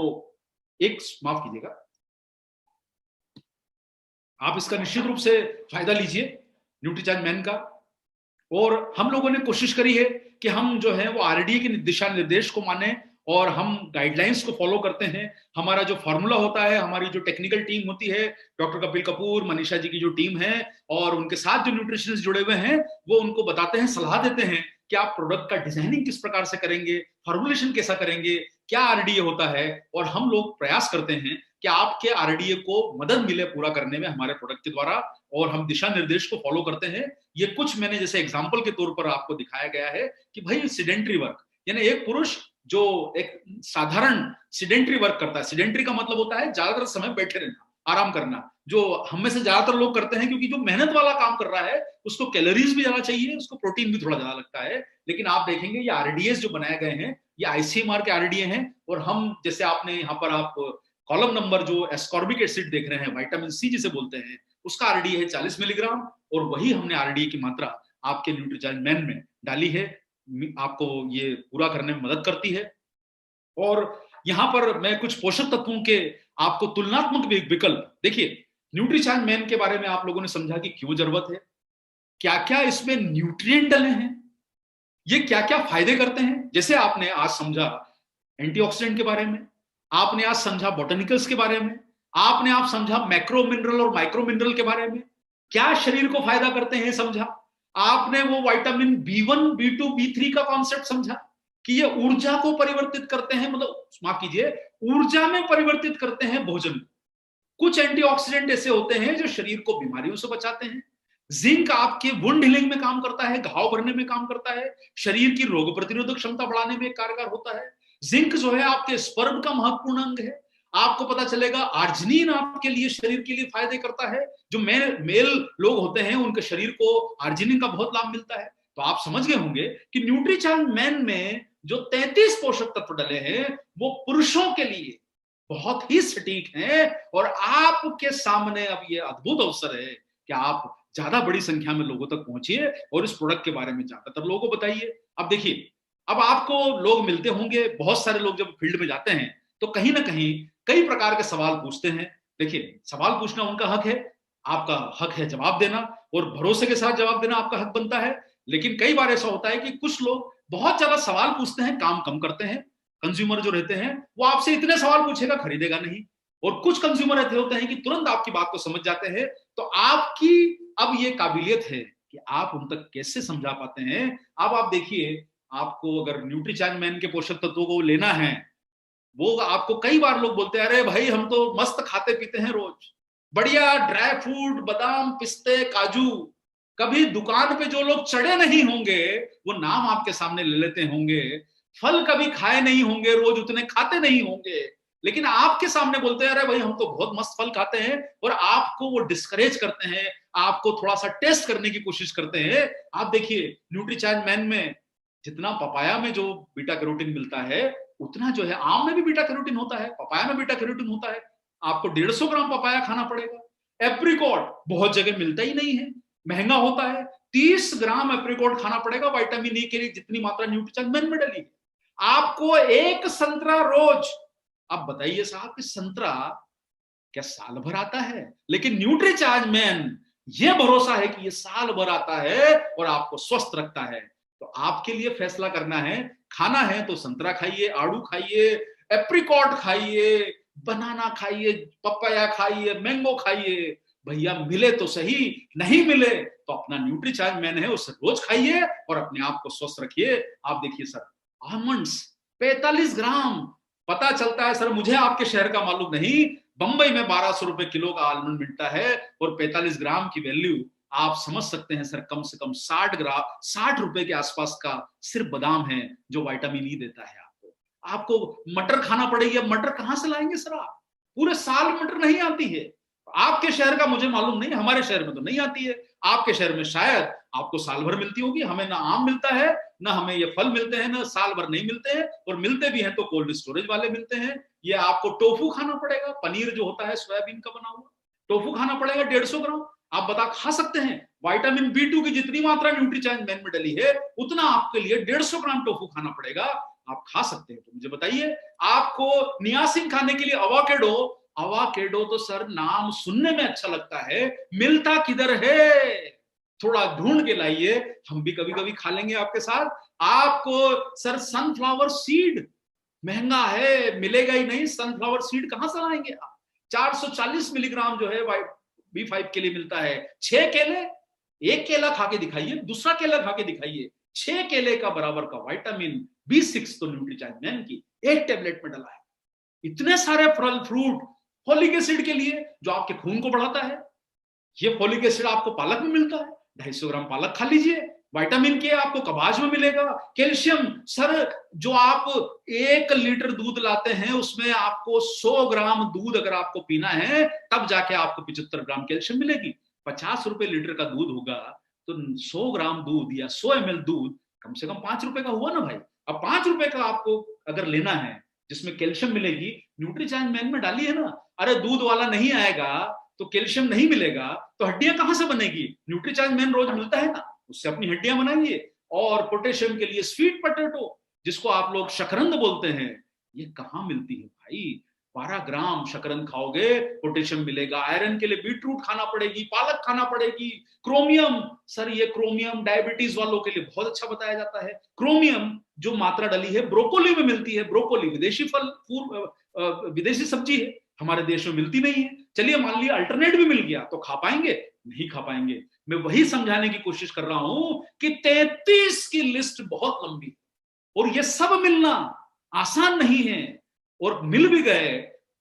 एक माफ कीजिएगा, आप इसका निश्चित रूप से फायदा लीजिए न्यूट्रीचार्ज मैन का। और हम लोगों ने कोशिश करी है कि हम जो है वो आरडीए के दिशा निर्देश को माने और हम गाइडलाइंस को फॉलो करते हैं। हमारा जो फॉर्मूला होता है, हमारी जो टेक्निकल टीम होती है, डॉक्टर कपिल कपूर, मनीषा जी की जो टीम है, और उनके साथ जो न्यूट्रिशनिस्ट जुड़े हुए हैं, वो उनको बताते हैं, सलाह देते हैं कि आप प्रोडक्ट का डिजाइनिंग किस प्रकार से करेंगे, फॉर्मुलेशन कैसा करेंगे, क्या आरडीए होता है। और हम लोग प्रयास करते हैं कि आपके आरडीए को मदद मिले पूरा करने में हमारे प्रोडक्ट के द्वारा, और हम दिशा निर्देश को फॉलो करते हैं। ये कुछ मैंने जैसे एग्जांपल के तौर पर आपको दिखाया गया है कि भाई सिडेंट्री वर्क, यानी एक पुरुष जो एक साधारण सिडेंट्री वर्क करता है, सिडेंट्री का मतलब होता है ज्यादातर समय बैठे रहना, आराम करना, जो हम में से ज्यादातर लोग करते हैं, क्योंकि जो मेहनत वाला काम कर रहा है उसको कैलोरीज भी ज्यादा चाहिए, उसको प्रोटीन भी थोड़ा ज्यादा लगता है। लेकिन आप देखेंगे ये आरडीएस जो बनाए गए हैं, ये आईसीएमआर के आरडीए हैं। और हम जैसे आपने यहाँ पर आप कॉलम नंबर जो एस्कॉर्बिक एसिड देख रहे हैं, विटामिन सी जिसे बोलते हैं, उसका आरडीए है 40 मिलीग्राम, और वही हमने आरडीए की मात्रा आपके न्यूट्रीचार्ज मैन में डाली है। आपको ये पूरा करने में मदद करती है। और यहां पर मैं कुछ पोषक तत्वों के आपको तुलनात्मक विकल्प, देखिए न्यूट्रीचार्ज मैन के बारे में आप लोगों ने समझा कि क्यों जरूरत है, क्या क्या इसमें न्यूट्रिएंट डले हैं, ये क्या क्या फायदे करते हैं। जैसे आपने आज समझा एंटीऑक्सीडेंट के बारे में, आपने आज समझा बोटेनिकल्स के बारे में, आपने आप समझा मैक्रो मिनरल और माइक्रो मिनरल के बारे में, क्या शरीर को फायदा करते हैं समझा। आपने वो विटामिन B1 B2 B3 का कॉन्सेप्ट समझा कि ये ऊर्जा को परिवर्तित करते हैं, मतलब माफ कीजिए, ऊर्जा में परिवर्तित करते हैं भोजन। कुछ एंटीऑक्सीडेंट ऐसे होते हैं जो शरीर को बीमारियों से बचाते हैं। जिंक आपके वुंड हीलिंग में काम करता है, घाव भरने में काम करता है, शरीर की रोग प्रतिरोधक क्षमता बढ़ाने में कारगर होता है। जिंक जो है आपके स्पर्म का महत्वपूर्ण अंग है। आपको पता चलेगा आर्जिनिन आपके लिए, शरीर के लिए फायदे करता है। जो मेल लोग होते हैं उनके शरीर को आर्जिनिन का बहुत लाभ मिलता है। तो आप समझ गए होंगे कि न्यूट्रीचार्ज मैन में जो 33 पोषक तत्व डले हैं वो पुरुषों के लिए बहुत ही सटीक हैं। और आपके सामने अब ये अद्भुत अवसर है कि आप ज्यादा बड़ी संख्या में लोगों तक पहुंचिए और इस प्रोडक्ट के बारे में ज्यादातर लोगों को बताइए। अब देखिए, अब आपको लोग मिलते होंगे, बहुत सारे लोग जब फील्ड में जाते हैं तो कहीं ना कहीं कई प्रकार के सवाल पूछते हैं। देखिए, सवाल पूछना उनका हक है, आपका हक है जवाब देना, और भरोसे के साथ जवाब देना आपका हक बनता है। लेकिन कई बार ऐसा होता है कि कुछ लोग बहुत ज्यादा सवाल पूछते हैं, काम कम करते हैं। कंज्यूमर जो रहते हैं वो आपसे इतने सवाल पूछेगा, खरीदेगा नहीं। और कुछ कंज्यूमर ऐसे होते हैं कि तुरंत आपकी बात को समझ जाते हैं। तो आपकी अब ये काबिलियत है कि आप उन तक कैसे समझा पाते हैं। अब आप देखिए, आपको अगर न्यूट्रीचार्ज मैन के पोषक तत्वों को लेना है, वो आपको कई बार लोग बोलते हैं, अरे भाई हम तो मस्त खाते पीते हैं रोज, बढ़िया ड्राई फ्रूट, बादाम, पिस्ते, काजू। कभी दुकान पे जो लोग चढ़े नहीं होंगे वो नाम आपके सामने ले लेते होंगे, फल कभी खाए नहीं होंगे, रोज उतने खाते नहीं होंगे, लेकिन आपके सामने बोलते हैं अरे भाई हम तो बहुत मस्त फल खाते हैं। और आपको वो डिस्करेज करते हैं, आपको थोड़ा सा टेस्ट करने की कोशिश करते हैं। आप देखिए, न्यूट्रीचार्ज मैन में जितना पपाया में जो बीटा कैरोटीन मिलता है उतना जो है आम में भी बीटा कैरोटीन होता है, पपाया में बीटा कैरोटीन होता है। आपको 150 ग्राम पपाया खाना पड़ेगा। एप्रिकॉट बहुत जगह मिलता ही नहीं है, महंगा होता है। 30 ग्राम एप्रिकॉट खाना पड़ेगा विटामिन ई के लिए, जितनी मात्रा न्यूट्रीचार्ज मैन में डली है। आपको एक संतरा रोज। अब बताइए साहब कि संतरा क्या साल भर आता है? लेकिन न्यूट्रीचार्ज मैन ये भरोसा है कि ये साल भर आता है और आपको स्वस्थ रखता है। तो आपके लिए फैसला करना है, खाना है तो संतरा खाइए, आड़ू खाइए, एप्रिकॉट खाइए, बनाना खाइए, पपाया खाइए, मैंगो खाइए। भैया मिले तो सही, नहीं मिले तो अपना न्यूट्रीचार्ज मैन है उसे रोज खाइए और अपने आप को स्वस्थ रखिए। आप देखिए सर, आलमंड्स 45 ग्राम। पता चलता है सर, मुझे आपके शहर का मालूम नहीं, बंबई में 1200 रुपए किलो का आलमंड मिलता है और 45 ग्राम की वैल्यू आप समझ सकते हैं सर, कम से कम 60 रुपए के आसपास का सिर्फ बादाम है जो विटामिन ई देता है आपको। आपको मटर खाना पड़ेगी। अब मटर कहां से लाएंगे सर आप? पूरे साल मटर नहीं आती है। आपके शहर का मुझे मालूम नहीं, हमारे शहर में तो नहीं आती है। आपके शहर में शायद आपको साल भर मिलती होगी। हमें ना आम मिलता है, ना हमें ये फल मिलते हैं, ना साल भर नहीं मिलते हैं, और मिलते भी हैं तो कोल्ड स्टोरेज वाले मिलते हैं। ये आपको टोफू खाना पड़ेगा, पनीर जो होता है सोयाबीन का बना हुआ, टोफू खाना पड़ेगा 150 ग्राम। आप बता खा सकते हैं? विटामिन B2 की जितनी मात्रा न्यूट्रीचार्ज मैन में डली है उतना आपके लिए 150 ग्राम टोफू खाना पड़ेगा। आप खा सकते हैं? तो मुझे बताइए। आपको नियासिन खाने के लिए अवाकेडो, अवाकेडो तो सर नाम सुनने में अच्छा लगता है, मिलता किधर है? थोड़ा ढूंढ के लाइए, हम भी कभी कभी खा लेंगे आपके साथ। आपको सर सनफ्लावर सीड महंगा है, मिलेगा ही नहीं। सनफ्लावर सीड कहां से लाएंगे आप? 440 मिलीग्राम जो है B5 के लिए मिलता है। 6 केले, एक केला खा के दिखाइए, दूसरा केला खा के दिखाइए, 6 केले का बराबर का विटामिन B6 तो न्यूट्रीचार्ज मैन की एक टेबलेट में डला है। इतने सारे फल फ्रूट फोलिक एसिड के लिए जो आपके खून को बढ़ाता है। ये फोलिक एसिड आपको पालक में मिलता है, 250 ग्राम पालक खा लीजिए। विटामिन के आपको कबाज में मिलेगा। कैल्शियम सर, जो आप 1 लीटर दूध लाते हैं उसमें आपको 100 ग्राम दूध अगर आपको पीना है तब जाके आपको 75 ग्राम कैल्शियम मिलेगी। 50 रुपए लीटर का दूध होगा तो 100 ग्राम दूध या 100 ml दूध कम से कम 5 रुपए का हुआ ना भाई। अब 5 रुपए का आपको अगर लेना है जिसमें कैल्शियम मिलेगी, न्यूट्रीचार्ज मैन में डाली है ना। अरे दूध वाला नहीं आएगा तो कैल्शियम नहीं मिलेगा तो हड्डियां कहां से बनेगी? न्यूट्रीचार्ज मैन रोज मिलता है ना, उससे अपनी हड्डियां बनाइए। और पोटेशियम के लिए स्वीट पोटैटो, जिसको आप लोग शकरंद बोलते हैं, ये कहां मिलती है भाई? 12 ग्राम शकरकंद खाओगे पोटेशियम मिलेगा। आयरन के लिए बीटरूट खाना पड़ेगी, पालक खाना पड़ेगी। क्रोमियम, सर ये क्रोमियम डायबिटीज वालों के लिए बहुत अच्छा बताया जाता है। क्रोमियम जो मात्रा डली है ब्रोकोली में मिलती है। ब्रोकोली विदेशी फल, विदेशी सब्जी है, हमारे देश में मिलती नहीं है। चलिए मान लिया अल्टरनेट भी मिल गया तो खा पाएंगे? नहीं खा पाएंगे। मैं वही समझाने की कोशिश कर रहा हूं कि 33 की लिस्ट बहुत लंबी और ये सब मिलना आसान नहीं है। और मिल भी गए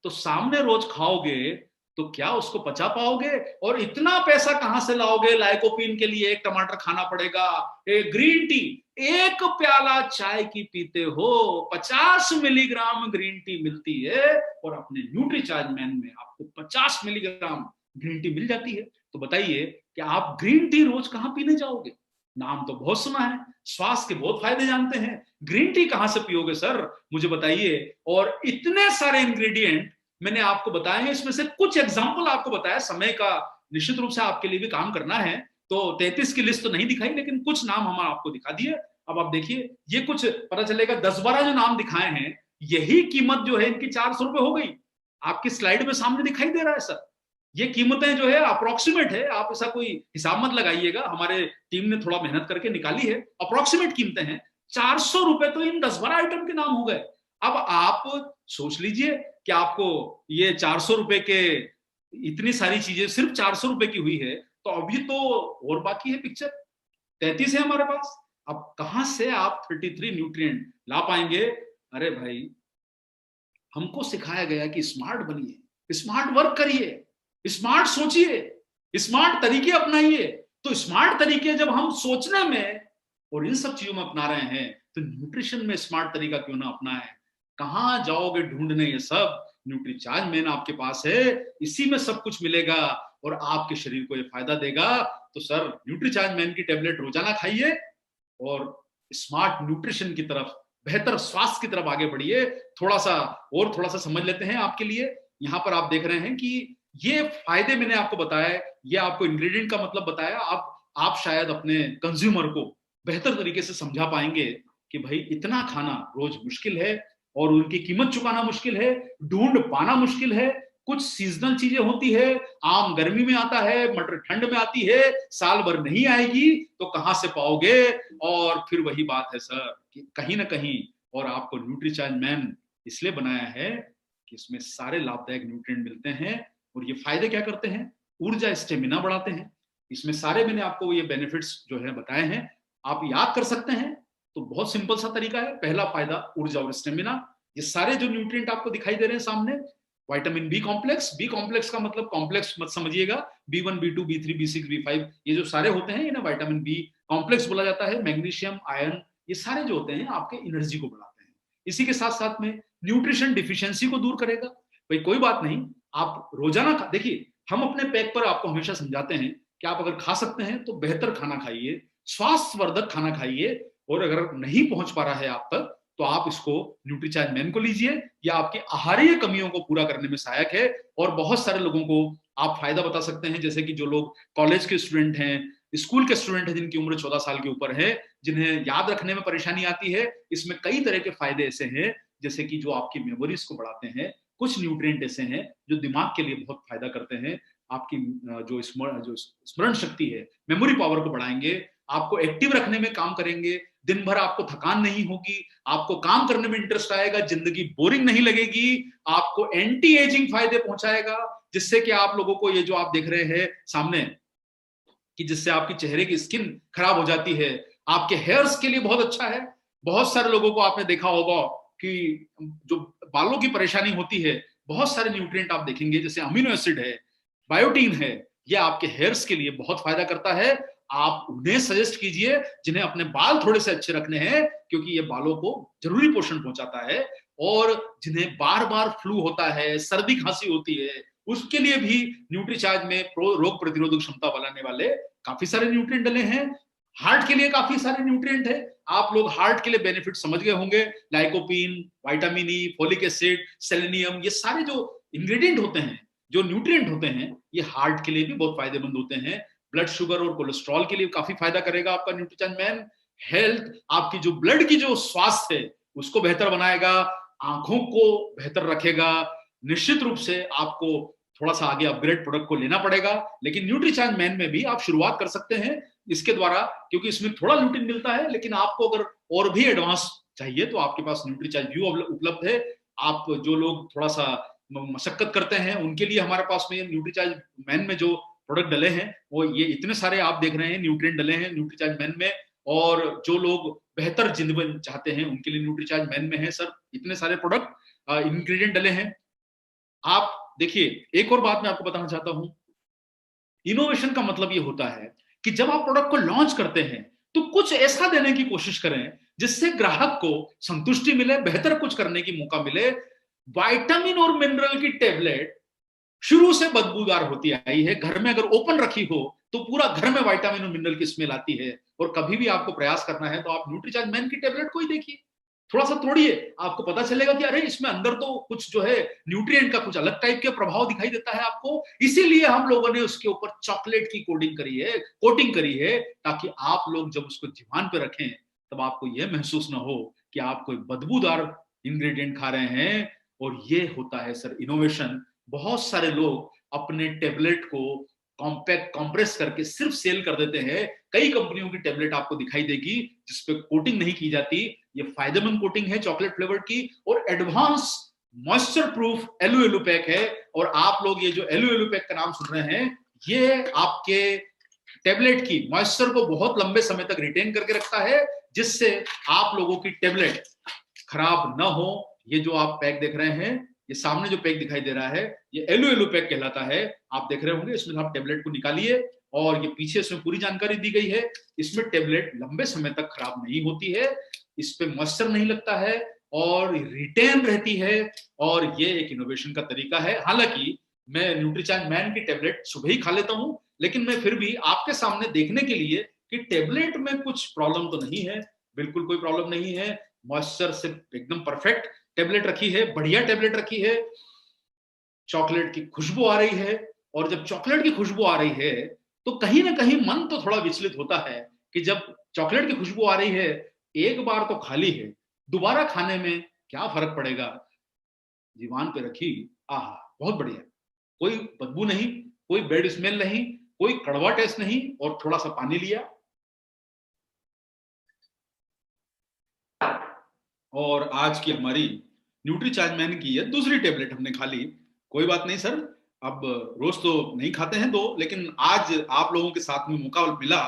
तो सामने रोज खाओगे तो क्या उसको पचा पाओगे? और इतना पैसा कहां से लाओगे? लाइकोपीन के लिए एक टमाटर खाना पड़ेगा, एक ग्रीन टी, एक प्याला चाय की पीते हो 50 मिलीग्राम ग्रीन टी मिलती है और अपने न्यूट्रीचार्ज मैन में आपको 50 मिलीग्राम ग्रीन टी मिल जाती है। तो बताइए कि आप ग्रीन टी रोज कहां पीने जाओगे? नाम तो बहुत सुना है, स्वास्थ्य के बहुत फायदे जानते हैं, ग्रीन टी कहां से पियोगे सर, मुझे बताइए। और इतने सारे इंग्रेडिएंट मैंने आपको बताए हैं, इसमें से कुछ एग्जांपल आपको बताया। समय का निश्चित रूप से आपके लिए भी काम करना है तो 33 की लिस्ट तो नहीं दिखाई, लेकिन कुछ नाम हम आपको दिखा दिए। अब आप देखिए, ये कुछ पता चलेगा 10-12 जो नाम दिखाए हैं, यही कीमत जो है इनकी 400 रुपए हो गई। आपकी स्लाइड में सामने दिखाई दे रहा है सर। ये कीमतें जो है अप्रोक्सीमेट है, आप ऐसा कोई हिसाब मत लगाइएगा, हमारे टीम ने थोड़ा मेहनत करके निकाली है, अप्रोक्सीमेट कीमतें हैं। 400 रुपए तो इन 10-12 आइटम के नाम हो गए। अब आप सोच लीजिए कि आपको ये 400 रुपए के इतनी सारी चीजें सिर्फ 400 रुपए की हुई है, तो अभी तो और बाकी है पिक्चर। 33 है हमारे पास। अब कहां से आप 33 न्यूट्रिएंट ला पाएंगे? अरे भाई, हमको सिखाया गया कि स्मार्ट बनिए, स्मार्ट वर्क करिए, स्मार्ट सोचिए, स्मार्ट तरीके अपनाइए। तो स्मार्ट तरीके जब हम सोचने में और इन सब चीजों में अपना रहे हैं तो न्यूट्रिशन में स्मार्ट तरीका क्यों ना अपनाएं? कहां जाओगे ढूंढने ये सब? न्यूट्रीचार्ज मैन आपके पास है, इसी में सब कुछ मिलेगा और आपके शरीर को ये फायदा देगा। तो सर न्यूट्रीचार्ज मैन की टेबलेट रोजाना खाइए और स्मार्ट न्यूट्रिशन की तरफ, बेहतर स्वास्थ्य की तरफ आगे बढ़िए। थोड़ा सा समझ लेते हैं आपके लिए। यहाँ पर आप देख रहे हैं कि ये फायदे मैंने आपको बताया, ये आपको इंग्रेडिएंट का मतलब बताया। आप शायद अपने कंज्यूमर को बेहतर तरीके से समझा पाएंगे कि भाई इतना खाना रोज मुश्किल है और उनकी कीमत चुकाना मुश्किल है, ढूंढ पाना मुश्किल है। कुछ सीजनल चीजें होती है, आम गर्मी में आता है, मटर ठंड में आती है, साल भर नहीं आएगी तो कहां से पाओगे? और फिर वही बात है सर कि कहीं ना कहीं, और आपको न्यूट्रीचार्ज मैन इसलिए बनाया है कि इसमें सारे लाभदायक न्यूट्रिएंट मिलते हैं और ये फायदे क्या करते हैं? ऊर्जा, स्टेमिना बढ़ाते हैं। इसमें सारे मैंने आपको ये बेनिफिट्स जो है बताए हैं, आप याद कर सकते हैं। तो बहुत सिंपल सा तरीका है। पहला फायदा ऊर्जा और स्टेमिना। ये सारे जो न्यूट्रिएंट आपको दिखाई दे रहे हैं सामने, vitamin B complex, B complex का मतलब कॉम्प्लेक्स मत समझिएगा, B1 B2 B3 B6 B5 ये जो सारे होते हैं इन्हें विटामिन बी कॉम्प्लेक्स बोला जाता है। मैग्नीशियम, आयरन, ये सारे जो होते हैं आपके एनर्जी को बढ़ाते हैं। इसी के साथ साथ में न्यूट्रिशन डिफिशियंसी को दूर करेगा। भाई कोई बात नहीं, आप रोजाना देखिए, हम अपने पैक पर आपको हमेशा समझाते हैं कि आप अगर खा सकते हैं तो बेहतर खाना खाइए, स्वास्थ्यवर्धक खाना खाइए। और अगर नहीं पहुंच पा रहा है आप तक तो आप इसको न्यूट्रीचार्ज मैन को लीजिए, या आपकी आहारीय कमियों को पूरा करने में सहायक है। और बहुत सारे लोगों को आप फायदा बता सकते हैं, जैसे कि जो लोग कॉलेज के स्टूडेंट हैं, स्कूल के स्टूडेंट हैं, जिनकी उम्र 14 साल के ऊपर है, जिन्हें याद रखने में परेशानी आती है, इसमें कई तरह के फायदे ऐसे हैं, जैसे कि जो आपकी मेमोरीज को बढ़ाते हैं। कुछ न्यूट्रिएंट ऐसे हैं जो दिमाग के लिए बहुत फायदा करते हैं। आपकी जो स्मरण शक्ति है, मेमोरी पावर को बढ़ाएंगे, आपको एक्टिव रखने में काम करेंगे। दिन भर आपको थकान नहीं होगी, आपको काम करने में इंटरेस्ट आएगा, जिंदगी बोरिंग नहीं लगेगी। आपको एंटी एजिंग फायदे पहुंचाएगा, जिससे कि आप लोगों को ये जो आप देख रहे हैं सामने, कि जिससे आपकी चेहरे की स्किन खराब हो जाती है, आपके हेयर्स के लिए बहुत अच्छा है। बहुत सारे लोगों को आपने देखा होगा कि जो बालों की परेशानी होती है, बहुत सारे न्यूट्रिएंट आप देखेंगे, जैसे अमीनो एसिड है, बायोटीन है, ये आपके हेयर्स के लिए बहुत फायदा करता है। आप उन्हें सजेस्ट कीजिए जिन्हें अपने बाल थोड़े से अच्छे रखने हैं, क्योंकि ये बालों को जरूरी पोषण पहुंचाता है। और जिन्हें बार बार फ्लू होता है, सर्दी खांसी होती है, उसके लिए भी न्यूट्रीचार्ज में रोग प्रतिरोधक क्षमता बढ़ाने वाले काफी सारे न्यूट्रिएंट डले हैं। हार्ट के लिए काफी सारे न्यूट्रिएंट है। आप लोग हार्ट के लिए बेनिफिट समझ गए होंगे, lycopene, vitamin E, folic acid, selenium, ये सारे जो इंग्रेडिएंट होते हैं, जो न्यूट्रिएंट होते हैं, ये हार्ट के लिए भी बहुत फायदेमंद होते हैं। ब्लड शुगर और कोलेस्ट्रॉल के लिए काफी फायदा करेगा आपका न्यूट्रीचार्ज मैन। हेल्थ, आपकी जो ब्लड की जो स्वास्थ्य है उसको बेहतर बनाएगा, आंखों को बेहतर रखेगा, निश्चित रूप से आपको थोड़ा सा आगे अपग्रेड प्रोडक्ट को लेना पड़ेगा, लेकिन न्यूट्रीचार्ज मैन में भी आप शुरुआत कर सकते हैं इसके द्वारा, क्योंकि इसमें थोड़ा लुटिन मिलता है। लेकिन आपको अगर और भी एडवांस चाहिए तो आपके पास न्यूट्रीचार्ज व्यू उपलब्ध है। आप जो लोग थोड़ा सा मशक्कत करते हैं उनके लिए हमारे पास में न्यूट्रीचार्ज मैन में जो प्रोडक्ट डले हैं वो ये इतने सारे आप देख रहे हैं न्यूट्रिएंट डले हैं न्यूट्रीचार्ज मैन में। और जो लोग बेहतर जिंदगी चाहते हैं उनके लिए न्यूट्रीचार्ज मैन में है सर इतने सारे प्रोडक्ट इंग्रेडिएंट डले हैं। आप देखिए, एक और बात मैं आपको बताना चाहता हूं, इनोवेशन का मतलब ये होता है कि जब आप प्रोडक्ट को लॉन्च करते हैं तो कुछ ऐसा देने की कोशिश करें जिससे ग्राहक को संतुष्टि मिले, बेहतर कुछ करने की मौका मिले। विटामिन और मिनरल की टेबलेट शुरू से बदबूदार होती आई है, घर में अगर ओपन रखी हो तो पूरा घर में विटामिन और मिनरल की स्मेल आती है। और कभी भी आपको प्रयास करना है तो आप न्यूट्रीचार्ज मैन की टेबलेट को ही देखिए, थोड़ा सा तोड़िए, आपको पता चलेगा कि अरे इसमें अंदर तो कुछ जो है न्यूट्रिएंट का कुछ अलग टाइप के प्रभाव दिखाई देता है आपको। इसीलिए हम लोगों ने उसके ऊपर चॉकलेट की कोटिंग करी है, ताकि आप लोग जब उसको जीवन पे रखें तब आपको यह महसूस ना हो कि आप कोई बदबूदार इंग्रेडिएंट खा रहे हैं। और ये होता है सर इनोवेशन। बहुत सारे लोग अपने टेबलेट को कॉम्पैक्ट कंप्रेस करके सिर्फ सेल कर देते हैं। कई कंपनियों की टेबलेट आपको दिखाई देगी जिसपे कोटिंग नहीं की जाती। ये फायदेमंद कोटिंग है चॉकलेट फ्लेवर्ड की, और advance moisture proof aloe aloe pack है। और आप लोग ये जो एलो एलो पैक का नाम सुन रहे हैं, ये आपके टेबलेट की मॉइस्चर को बहुत लंबे समय तक रिटेन करके रखता है, जिससे आप लोगों की टेबलेट खराब ना हो। ये जो आप पैक देख रहे हैं, ये सामने जो पैक दिखाई दे रहा है, ये एलो एलो पैक कहलाता है। आप देख रहे होंगे, इसमें आप टेबलेट को निकालिए और ये पीछे इसमें पूरी जानकारी दी गई है। इसमें टेबलेट लंबे समय तक खराब नहीं होती है, इस पे मॉइस्चर नहीं लगता है और रिटेन रहती है। और ये एक इनोवेशन का तरीका है। हालांकि मैं न्यूट्रीचार्ज मैन की टेबलेट सुबह ही खा लेता हूं, लेकिन मैं फिर भी आपके सामने देखने के लिए कि टेबलेट में कुछ प्रॉब्लम तो नहीं है, बिल्कुल कोई प्रॉब्लम नहीं है। मॉइस्चर से एकदम परफेक्ट टेबलेट रखी है, बढ़िया टेबलेट रखी है। चॉकलेट की खुशबू आ रही है, और जब चॉकलेट की खुशबू आ रही है तो कहीं ना कहीं मन तो थोड़ा विचलित होता है कि जब चॉकलेट की खुशबू आ रही है, एक बार तो खाली है, दोबारा खाने में क्या फर्क पड़ेगा, जीवान पे रखी, आहा बहुत बढ़िया, कोई बदबू नहीं, कोई बैड स्मेल नहीं, कोई कड़वा टेस्ट नहीं, और थोड़ा सा पानी लिया और आज की हमारी न्यूट्रीचार्ज मैन की ये दूसरी टेबलेट हमने खा ली। कोई बात नहीं सर, अब रोज तो नहीं खाते हैं दो, लेकिन आज आप लोगों के साथ में मौका मिला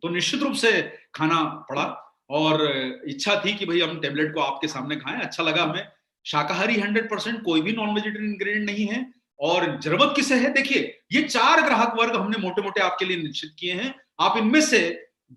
तो निश्चित रूप से खाना पड़ा। और इच्छा थी कि भाई हम टेबलेट को आपके सामने खाएं, अच्छा लगा हमें। शाकाहारी 100%, कोई भी नॉन वेजिटेरियन इंग्रेडिएंट नहीं है। और जरूरत किसे है, देखिए ये 4 ग्राहक वर्ग हमने मोटे मोटे आपके लिए निश्चित किए हैं। आप इनमें से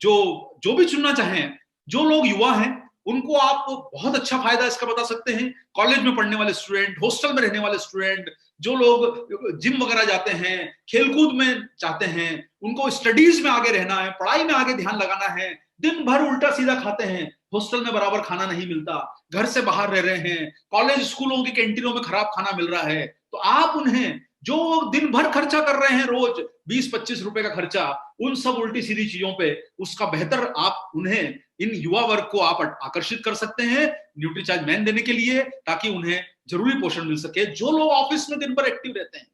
जो जो भी चुनना चाहें, जो लोग युवा हैं उनको आप बहुत अच्छा फायदा इसका बता सकते हैं। कॉलेज में पढ़ने वाले स्टूडेंट, हॉस्टल में रहने वाले स्टूडेंट, जो लोग जिम वगैरह जाते हैं, खेलकूद में चाहते हैं, उनको स्टडीज में आगे रहना है, पढ़ाई में आगे ध्यान लगाना है, दिन भर उल्टा सीधा खाते हैं, हॉस्टल में बराबर खाना नहीं मिलता, घर से बाहर रह रहे हैं, कॉलेज स्कूलों की कैंटीनों में खराब खाना मिल रहा है, तो आप उन्हें जो दिन भर खर्चा कर रहे हैं, रोज 20-25 रुपए का खर्चा, उन सब उल्टी सीधी चीजों पे, उसका बेहतर आप उन्हें, इन युवा वर्ग को आप आकर्षित कर सकते हैं न्यूट्रीचार्ज मैन देने के लिए, ताकि उन्हें जरूरी पोषण मिल सके। जो लोग ऑफिस में दिन भर एक्टिव रहते हैं,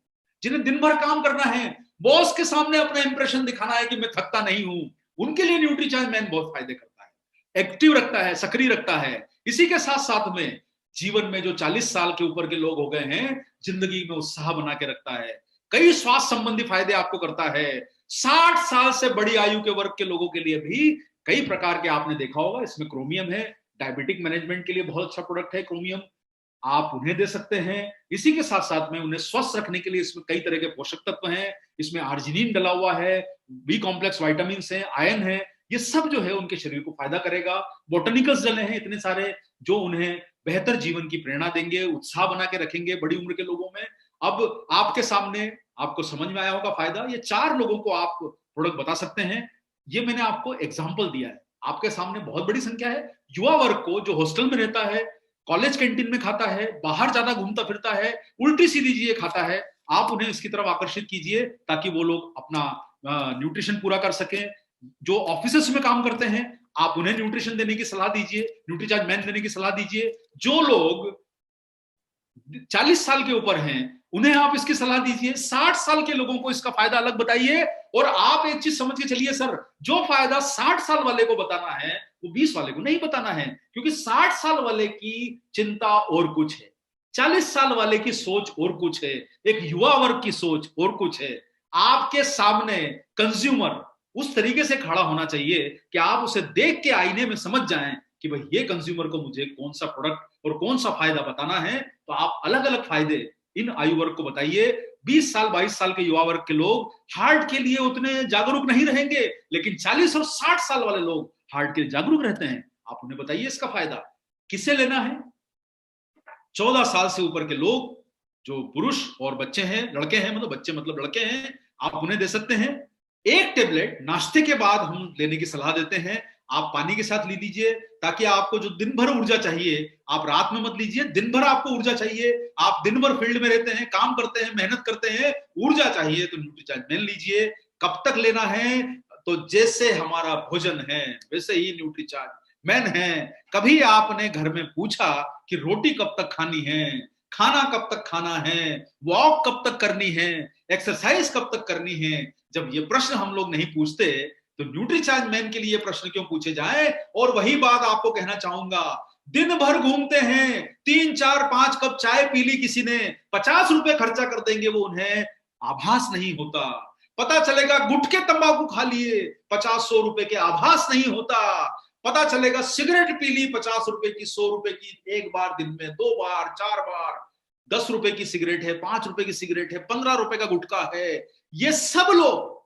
जिन्हें दिन भर काम करना है, बॉस के सामने अपना इंप्रेशन दिखाना है कि मैं थकता नहीं हूं, उनके लिए न्यूट्रीचार्ज मैन बहुत फायदे करता है, एक्टिव रखता है, सक्रिय रखता है। इसी के साथ साथ में जीवन में जो 40 साल के ऊपर के लोग हो गए हैं, जिंदगी में उत्साह बना के रखता है, कई स्वास्थ्य संबंधी फायदे आपको करता है। 60 साल से बड़ी आयु के वर्ग के लोगों के लिए भी कई प्रकार के आपने देखा होगा, इसमें क्रोमियम है, डायबिटिक मैनेजमेंट के लिए बहुत अच्छा प्रोडक्ट है क्रोमियम, आप उन्हें दे सकते हैं। इसी के साथ साथ में उन्हें स्वस्थ रखने के लिए इसमें कई तरह के पोषक तत्व हैं, इसमें आर्जिनिन डला हुआ है, बी कॉम्प्लेक्स विटामिन है, आयरन है, ये सब जो है उनके शरीर को फायदा करेगा। बोटेनिकल्स डले हैं इतने सारे जो उन्हें बेहतर जीवन की प्रेरणा देंगे, उत्साह बना के रखेंगे बड़ी उम्र के लोगों में। अब आपके सामने, आपको समझ में आया होगा फायदा, ये 4 लोगों को आप प्रोडक्ट बता सकते हैं। ये मैंने आपको एग्जाम्पल दिया है, आपके सामने बहुत बड़ी संख्या है। युवा वर्ग को जो हॉस्टल में रहता है, कॉलेज कैंटीन में खाता है, बाहर ज्यादा घूमता फिरता है, उल्टी सीधी चीजें खाता है, आप उन्हें इसकी तरफ आकर्षित कीजिए ताकि वो लोग अपना न्यूट्रिशन पूरा कर सकें। जो ऑफिसेस में काम करते हैं, आप उन्हें न्यूट्रिशन देने की सलाह दीजिए, न्यूट्रीचार्ज मैन देने की सलाह दीजिए। जो लोग 40 साल के ऊपर हैं, उन्हें आप इसकी सलाह दीजिए। 60 साल के लोगों को इसका फायदा अलग बताइए। और आप एक चीज समझ के चलिए सर, जो फायदा 60 साल वाले को बताना है वो 20 वाले को नहीं बताना है, क्योंकि 60 साल वाले की चिंता और कुछ है, 40 साल वाले की सोच और कुछ है, एक युवा वर्ग की सोच और कुछ है। आपके सामने कंज्यूमर उस तरीके से खड़ा होना चाहिए कि आप उसे देख के आईने में समझ जाएं कि भाई ये कंज्यूमर को मुझे कौन सा प्रोडक्ट और कौन सा फायदा बताना है। तो आप अलग अलग फायदे इन आयु वर्ग को बताइए। 20 साल 22 साल के युवा वर्ग के लोग हार्ट के लिए उतने जागरूक नहीं रहेंगे, लेकिन 40 और 60 साल वाले लोग हार्ट के लिए जागरूक रहते हैं। आप उन्हें बताइए इसका फायदा किसे लेना है। 14 साल से ऊपर के लोग जो पुरुष और बच्चे हैं, लड़के हैं, मतलब बच्चे मतलब लड़के हैं, आप उन्हें दे सकते हैं। एक टेबलेट नाश्ते के बाद हम लेने की सलाह देते हैं। आप पानी के साथ ले लीजिए, ताकि आपको जो दिन भर ऊर्जा चाहिए आप रात में मत लीजिए। दिन भर आपको ऊर्जा चाहिए, आप दिन भर फील्ड में रहते हैं, काम करते हैं, मेहनत करते हैं, ऊर्जा चाहिए तो न्यूट्रीचार्ज मेन लीजिए। कब तक लेना है? तो जैसे हमारा भोजन है वैसे ही न्यूट्रीचार्ज मैन है। कभी आपने घर में पूछा कि रोटी कब तक खानी है, खाना कब तक खाना है, वॉक कब तक करनी है, एक्सरसाइज कब तक करनी है? जब ये प्रश्न हम लोग नहीं पूछते तो न्यूट्रीचार्ज मैन के लिए प्रश्न क्यों पूछे जाए? और वही बात आपको कहना चाहूंगा, दिन भर घूमते हैं, 3 4 5 कप चाय पी ली किसी ने, 50 रुपए खर्चा कर देंगे वो, उन्हें आभास नहीं होता। पता चलेगा गुटखे तंबाकू खा लिए, 50 100 रुपए के आभास नहीं होता। पता चलेगा सिगरेट पी ली 50 रुपए की, 100 रुपए की, एक बार दिन में, 2 बार, 4 बार, 10 रुपए की सिगरेट है, 5 रुपए की सिगरेट है, 15 रुपए का गुटखा है। ये सब लोग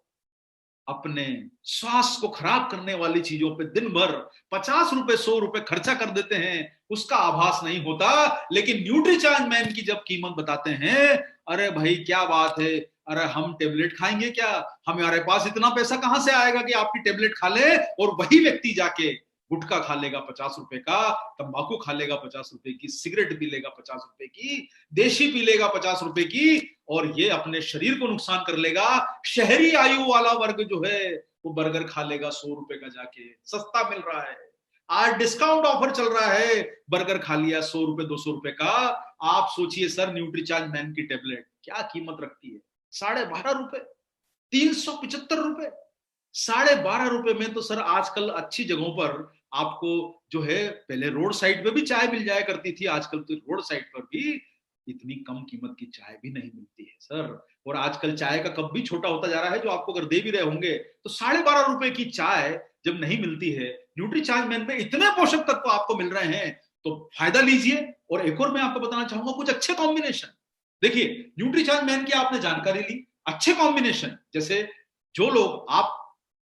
अपने स्वास्थ्य को खराब करने वाली चीजों पे दिन भर 50 रुपए 100 रुपए खर्चा कर देते हैं, उसका आभास नहीं होता। लेकिन न्यूट्रीचार्ज मैन की जब कीमत बताते हैं, अरे भाई क्या बात है, अरे हम टेबलेट खाएंगे क्या, हमारे पास इतना पैसा कहां से आएगा कि आपकी टेबलेट खा ले? और वही व्यक्ति जाके गुटखा खा लेगा 50 रुपए का, तंबाकू खा लेगा 50 रुपए की, सिगरेट पी लेगा 50 रुपए की, देशी पी लेगा 50 रुपए की, और ये अपने शरीर को नुकसान कर लेगा। शहरी आयु वाला वर्ग जो है वो बर्गर खा लेगा 100 रुपए का, जाके सस्ता मिल रहा है, आज डिस्काउंट ऑफर चल रहा है, बर्गर खा लिया 100 रुपए 200 रुपए का। आप सोचिए सर, न्यूट्रीचार्ज मैन की टेबलेट क्या कीमत रखती है? 12.5 रुपए, 375 रुपए। 12.5 रुपए में तो सर आजकल अच्छी जगहों पर आपको जो है, पहले रोड साइड पे भी चाय मिल जाया करती थी, आजकल तो रोड साइड पर भी इतनी कम कीमत की चाय भी नहीं मिलती है सर। और आजकल चाय का कप भी छोटा होता जा रहा है, जो आपको अगर दे भी रहे होंगे तो 12.5 रुपए की चाय जब नहीं मिलती है, न्यूट्रीचार्ज मैन में इतने पोषक तत्व आपको मिल रहे हैं, तो फायदा लीजिए। और एक और मैं आपको बताना चाहूंगा कुछ अच्छे कॉम्बिनेशन। देखिए, न्यूट्रीचार्ज मैन की आपने जानकारी ली, अच्छे कॉम्बिनेशन जैसे जो लोग आप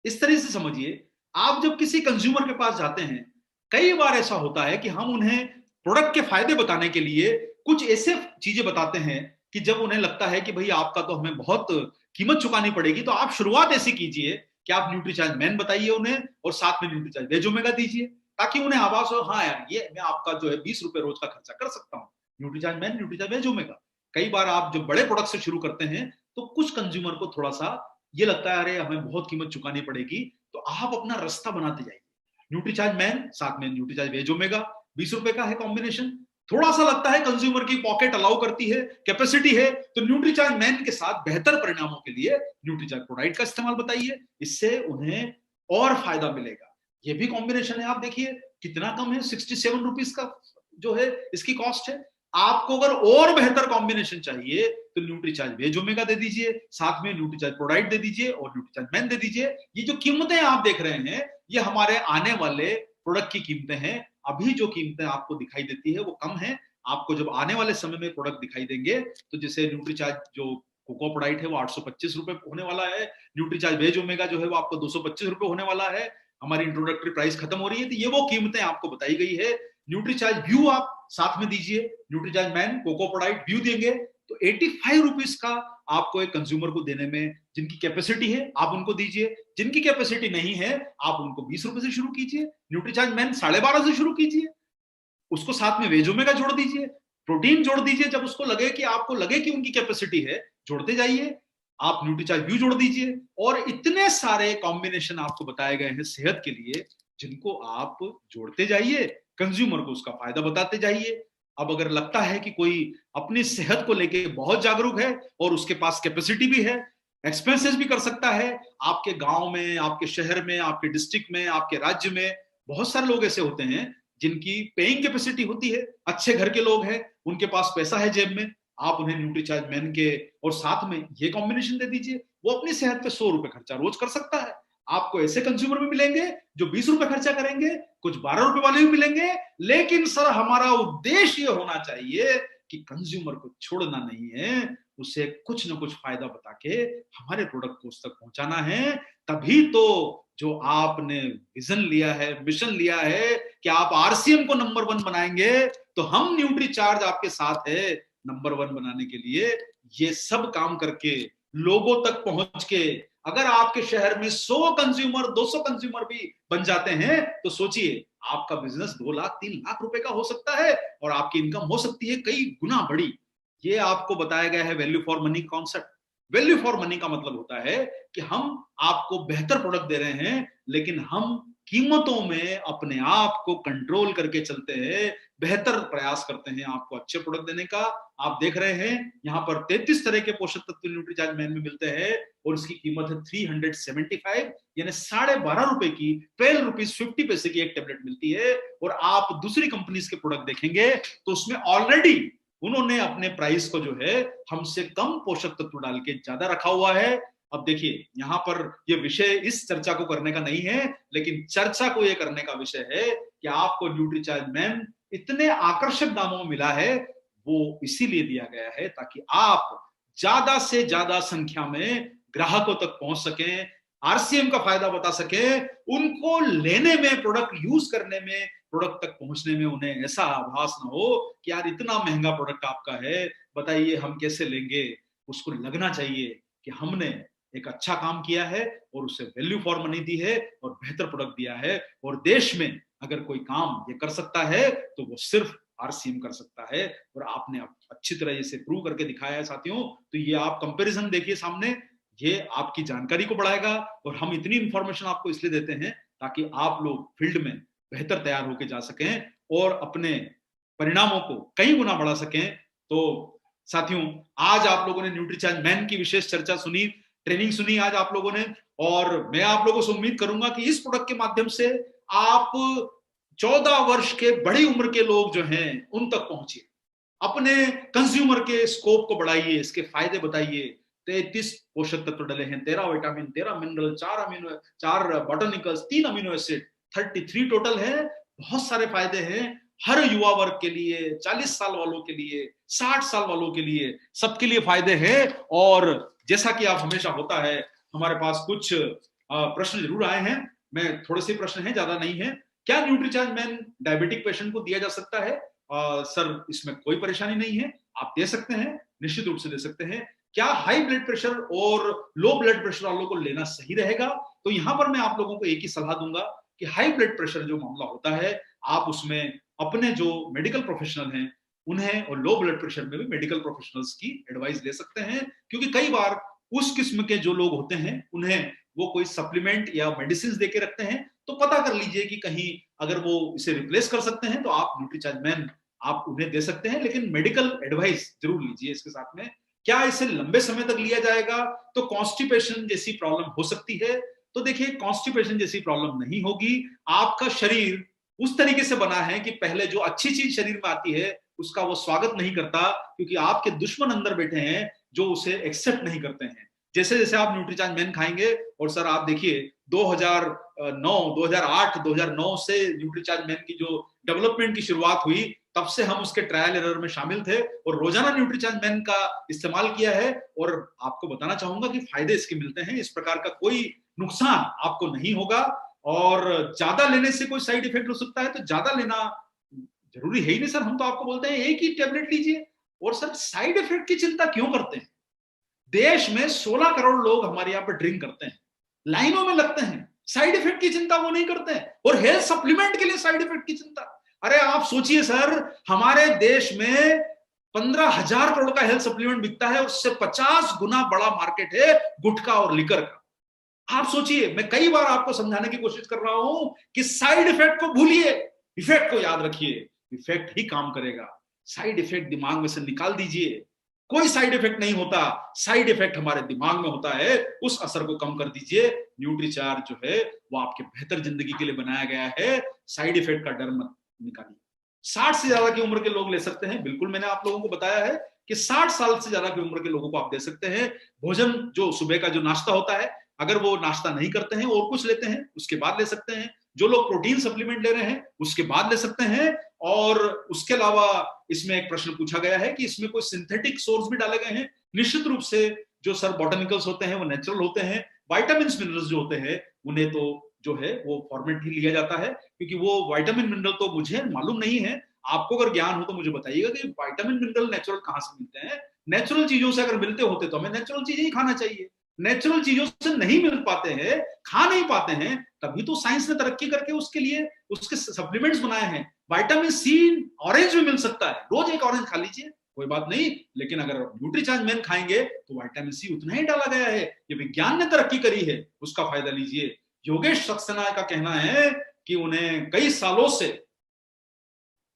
इस तरह से समझिए, आप जब किसी कंज्यूमर के पास जाते हैं, कई बार ऐसा होता है कि हम उन्हें प्रोडक्ट के फायदे बताने के लिए कुछ ऐसे चीजें बताते हैं कि जब उन्हें लगता है कि भाई आपका तो हमें बहुत कीमत चुकानी पड़ेगी, तो आप शुरुआत ऐसी कीजिए कि आप न्यूट्रीचार्ज मैन बताइए उन्हें, और साथ में न्यूट्रीचार्ज वेज ओमेगा दीजिए, ताकि उन्हें आभास हो, हाँ यार ये मैं आपका जो है 20 रुपए रोज का खर्चा कर सकता हूँ, Nutricharge man, Nutricharge veg omega. कई बार आप जब बड़े प्रोडक्ट से शुरू करते हैं तो कुछ कंज्यूमर को थोड़ा सा ये लगता है, अरे हमें बहुत कीमत चुकानी पड़ेगी, तो आप अपना रास्ता बनाते जाइए। न्यूट्रीचार्ज मैन साथ में न्यूट्रीचार्ज वेज ओमेगा, 20 रुपए का है कॉम्बिनेशन। थोड़ा सा लगता है कंज्यूमर की पॉकेट अलाउ करती है, कैपेसिटी है, तो न्यूट्रीचार्ज मैन के साथ बेहतर परिणामों के लिए न्यूट्रीचार्ज प्रोडाइट का इस्तेमाल बताइए, इससे उन्हें और फायदा मिलेगा। ये भी कॉम्बिनेशन है, आप देखिए कितना कम है, 67 रुपीज का जो है इसकी कॉस्ट है। आपको अगर और बेहतर कॉम्बिनेशन चाहिए तो न्यूट्रीचार्ज वेज ओमेगा दे दीजिए, साथ में न्यूट्रीचार्ज प्रोडाइट दे दीजिए और न्यूट्रीचार्ज मैन दे दीजिए। ये जो कीमतें आप देख रहे हैं, ये हमारे आने वाले प्रोडक्ट की कीमतें हैं। अभी जो कीमतें आपको दिखाई देती है वो कम है, आपको जब आने वाले समय में प्रोडक्ट दिखाई देंगे, तो जैसे न्यूट्रीचार्ज जो कोको प्रोडाइट है वो 825 रुपए होने वाला है, न्यूट्रीचार्ज वेज ओमेगा जो है वो आपको 225 रुपए होने वाला है। हमारी इंट्रोडक्टरी प्राइस खत्म हो रही है, तो ये वो कीमतें आपको बताई गई है। न्यूट्रीचार्ज व्यू आप साथ में दीजिए, न्यूट्रीचार्ज मैन कोको प्रोडाइट व्यू देंगे तो 85 रुपीज का आपको एक कंज्यूमर को देने में, जिनकी कैपेसिटी है आप उनको दीजिए, जिनकी कैपेसिटी नहीं है आप उनको 20 रुपए से शुरू कीजिए, न्यूट्रीचार्ज मैन 12.5 से शुरू कीजिए, उसको साथ में वेज ओमेगा जोड़ दीजिए, प्रोटीन जोड़ दीजिए, जब उसको लगे कि आपको लगे कि उनकी कैपेसिटी है, जोड़ते जाइए, आप न्यूट्रीचार्ज व्यू जोड़ दीजिए। और इतने सारे कॉम्बिनेशन आपको बताए गए हैं सेहत के लिए, जिनको आप जोड़ते जाइए, कंज्यूमर को उसका फायदा बताते जाइए। अब अगर लगता है कि कोई अपनी सेहत को लेके बहुत जागरूक है और उसके पास कैपेसिटी भी है, एक्सपेंसेस भी कर सकता है, आपके गांव में, आपके शहर में, आपके डिस्ट्रिक्ट में, आपके राज्य में बहुत सारे लोग ऐसे होते हैं जिनकी पेइंग कैपेसिटी होती है, अच्छे घर के लोग हैं, उनके पास पैसा है जेब में, आप उन्हें न्यूट्रीचार्ज मैन के और साथ में ये कॉम्बिनेशन दे दीजिए, वो अपनी सेहत पे 100 रुपए खर्चा रोज कर सकता है। आपको ऐसे कंज्यूमर भी मिलेंगे जो 20 रुपए खर्चा करेंगे, कुछ 12 रुपए वाले भी मिलेंगे, लेकिन सर हमारा उद्देश्य ये होना चाहिए कि कंज्यूमर को छोड़ना नहीं है, उसे कुछ ना कुछ फायदा बता के हमारे प्रोडक्ट को उस तक पहुंचाना है। तभी तो जो आपने विजन लिया है, मिशन लिया है कि आप आरसीएम को नंबर 1 बनाएंगे, तो हम न्यूट्रीचार्ज आपके साथ है नंबर 1 बनाने के लिए। ये सब काम करके लोगों तक पहुंच के अगर आपके शहर में 100 कंज्यूमर 200 कंज्यूमर भी बन जाते हैं, तो सोचिए आपका बिजनेस 2 लाख 3 लाख रुपए का हो सकता है और आपकी इनकम हो सकती है कई गुना बड़ी। ये आपको बताया गया है value for money concept. Value for money का मतलब होता है कि हम आपको बेहतर प्रोडक्ट दे रहे हैं, लेकिन हम कीमतों में अपने आप को कंट्रोल करके चलते हैं, बेहतर प्रयास करते हैं आपको अच्छे प्रोडक्ट देने का। आप देख रहे हैं यहाँ पर 33 तरह के पोषक तत्व न्यूट्रीचार्ज मैन में मिलते हैं और इसकी कीमत है 375, यानी 12.5 रुपए की, 12 रुपीज 50 पैसे की एक टेबलेट मिलती है। और आप दूसरी कंपनीज के प्रोडक्ट देखेंगे तो उसमें ऑलरेडी उन्होंने अपने प्राइस को जो है हमसे कम पोषक तत्व डाल के ज्यादा रखा हुआ है। अब देखिए यहाँ पर ये विषय इस चर्चा को करने का नहीं है, लेकिन चर्चा को ये करने का विषय है कि आपको न्यूट्रीचार्ज मैन इतने आकर्षक दामों में मिला है, वो इसीलिए दिया गया है ताकि आप ज्यादा से ज्यादा संख्या में ग्राहकों तक पहुंच सकें, आरसीएम का फायदा बता सकें, उनको लेने में, प्रोडक्ट यूज करने में, प्रोडक्ट तक पहुंचने में उन्हें ऐसा आभास ना हो कि यार इतना महंगा प्रोडक्ट आपका है, बताइए हम कैसे लेंगे। उसको लगना चाहिए कि हमने एक अच्छा काम किया है और उसे वैल्यू फॉर मनी दी है और बेहतर प्रोडक्ट दिया है। और देश में अगर कोई काम ये कर सकता है तो वो सिर्फ आरसीएम कर सकता है, और आपने अच्छी तरह इसे प्रूव करके दिखाया है साथियों। तो ये आप कंपैरिजन देखिए सामने, ये आपकी जानकारी को बढ़ाएगा। और हम इतनी इंफॉर्मेशन आपको इसलिए देते हैं ताकि आप लोग फील्ड में बेहतर तैयार होकर जा सकें और अपने परिणामों को कई गुना बढ़ा सकें। तो साथियों, आज आप लोगों ने न्यूट्रीचार्ज मैन की विशेष चर्चा सुनी, ट्रेनिंग सुनी आज आप लोगों ने, और मैं आप लोगों से उम्मीद करूंगा कि इस प्रोडक्ट के माध्यम से आप 14 वर्ष के बड़ी उम्र के लोग जो हैं उन तक पहुंचिए, अपने कंज्यूमर के स्कोप को बढ़ाइए, इसके फायदे बताइए। 33 पोषक तत्व डले हैं, 13 vitamin, 13 mineral, 4 बॉटनिकल्स, 3 amino acid, 33 total है। बहुत सारे फायदे हैं हर युवा वर्ग के लिए, 40 साल वालों के लिए, 60 साल वालों के लिए, सबके लिए फायदे हैं। और जैसा कि आप हमेशा होता है, हमारे पास कुछ प्रश्न जरूर आए हैं, मैं थोड़े से प्रश्न हैं, ज्यादा नहीं है। क्या न्यूट्रीचार्ज मैन डायबिटिक पेशेंट को दिया जा सकता है? सर इसमें कोई परेशानी नहीं है, आप दे सकते हैं, निश्चित रूप से दे सकते हैं। क्या हाई ब्लड प्रेशर और लो ब्लड प्रेशर वालों को लेना सही रहेगा? तो यहां पर मैं आप लोगों को एक ही सलाह दूंगा कि हाई ब्लड प्रेशर जो मामला होता है, आप उसमें अपने जो मेडिकल प्रोफेशनल हैं उन्हें, और लो ब्लड प्रेशर में भी मेडिकल प्रोफेशनल्स की एडवाइस ले सकते हैं, क्योंकि कई बार उस किस्म के जो लोग होते हैं उन्हें वो कोई सप्लीमेंट या मेडिसिन देके रखते हैं। तो पता कर लीजिए कि कहीं अगर वो इसे रिप्लेस कर सकते हैं तो आप न्यूट्रीचार्ज मैन आप उन्हें दे सकते हैं, लेकिन मेडिकल एडवाइस जरूर लीजिए इसके साथ में। क्या इसे लंबे समय तक लिया जाएगा तो कॉन्स्टिपेशन जैसी प्रॉब्लम हो सकती है? तो देखिए, कॉन्स्टिपेशन जैसी प्रॉब्लम नहीं होगी। आपका शरीर उस तरीके से बना है कि पहले जो अच्छी चीज शरीर में आती है उसका वो स्वागत नहीं करता, क्योंकि आपके दुश्मन अंदर बैठे हैं जो उसे एक्सेप्ट नहीं करते हैं। जैसे जैसे आप न्यूट्रीचार्ज मैन खाएंगे, और सर आप देखिए 2009, 2008, 2009 से न्यूट्रीचार्ज मैन की जो डेवलपमेंट की शुरुआत हुई, तब से हम उसके ट्रायल एरर में शामिल थे और रोजाना न्यूट्रीचार्ज मैन का इस्तेमाल किया है। और आपको बताना चाहूंगा कि फायदे इसके मिलते हैं, इस प्रकार का कोई नुकसान आपको नहीं होगा। और ज्यादा लेने से कोई साइड इफेक्ट हो सकता है तो ज्यादा लेना जरूरी है ही नहीं सर। हम तो आपको बोलते हैं एक ही टेबलेट लीजिए। और सर साइड इफेक्ट की चिंता क्यों करते हैं? देश में 16 करोड़ लोग हमारे यहाँ पर ड्रिंक करते हैं, लाइनों में लगते हैं, साइड इफेक्ट की चिंता वो नहीं करते हैं। और हेल्थ सप्लीमेंट के लिए साइड इफेक्ट की चिंता, अरे आप सोचिए सर, हमारे देश में 15,000 करोड़ का हेल्थ सप्लीमेंट बिकता है, उससे 50 गुना बड़ा मार्केट है गुटखा और लिकर का। आप सोचिए, मैं कई बार आपको समझाने की कोशिश कर रहा हूं कि साइड इफेक्ट को भूलिए, इफेक्ट को याद रखिए, इफेक्ट ही काम करेगा। साइड इफेक्ट दिमाग में से निकाल दीजिए। कोई साइड इफेक्ट नहीं होता, साइड इफेक्ट हमारे दिमाग में होता है, उस असर को कम कर दीजिए। न्यूट्रीचार्ज जो है वो आपके बेहतर जिंदगी के लिए बनाया गया है, साइड इफेक्ट का डर मत निकालिए। 60 से ज्यादा की उम्र के लोग ले सकते हैं, बिल्कुल मैंने आप लोगों को बताया है कि 60 साल से ज्यादा की उम्र के लोगों को आप दे सकते हैं। भोजन जो सुबह का जो नाश्ता होता है, अगर वो नाश्ता नहीं करते हैं और कुछ लेते हैं उसके बाद ले सकते हैं। जो लोग प्रोटीन सप्लीमेंट ले रहे हैं उसके बाद ले सकते हैं। और उसके अलावा इसमें एक प्रश्न पूछा गया है कि इसमें कोई सिंथेटिक सोर्स भी डाले गए हैं। निश्चित रूप से जो सर बॉटनिकल्स होते हैं वो नेचुरल होते हैं। वाइटामिन मिनरल्स जो होते हैं उन्हें तो जो है वो फॉर्मेट ही लिया जाता है, क्योंकि वो वाइटामिन मिनरल तो मुझे मालूम नहीं है। आपको अगर ज्ञान हो तो मुझे बताइएगा कि वाइटामिन मिनरल नेचुरल कहां से मिलते हैं। नेचुरल चीजों से अगर मिलते होते तो हमें नेचुरल चीजें ही खाना चाहिए। नेचुरल चीजों से नहीं मिल पाते हैं, खा नहीं पाते हैं, तभी तो साइंस ने तरक्की करके उसके लिए उसके सप्लीमेंट्स बनाए हैं। विटामिन सी ऑरेंज में मिल सकता है, रोज एक ऑरेंज खा लीजिए, कोई बात नहीं। लेकिन अगर न्यूट्रीचार्ज मैन खाएंगे तो विटामिन सी उतना ही डाला गया है, ये विज्ञान ने तरक्की करी है, उसका फायदा लीजिए। योगेश सक्सेना का कहना है कि उन्हें कई सालों से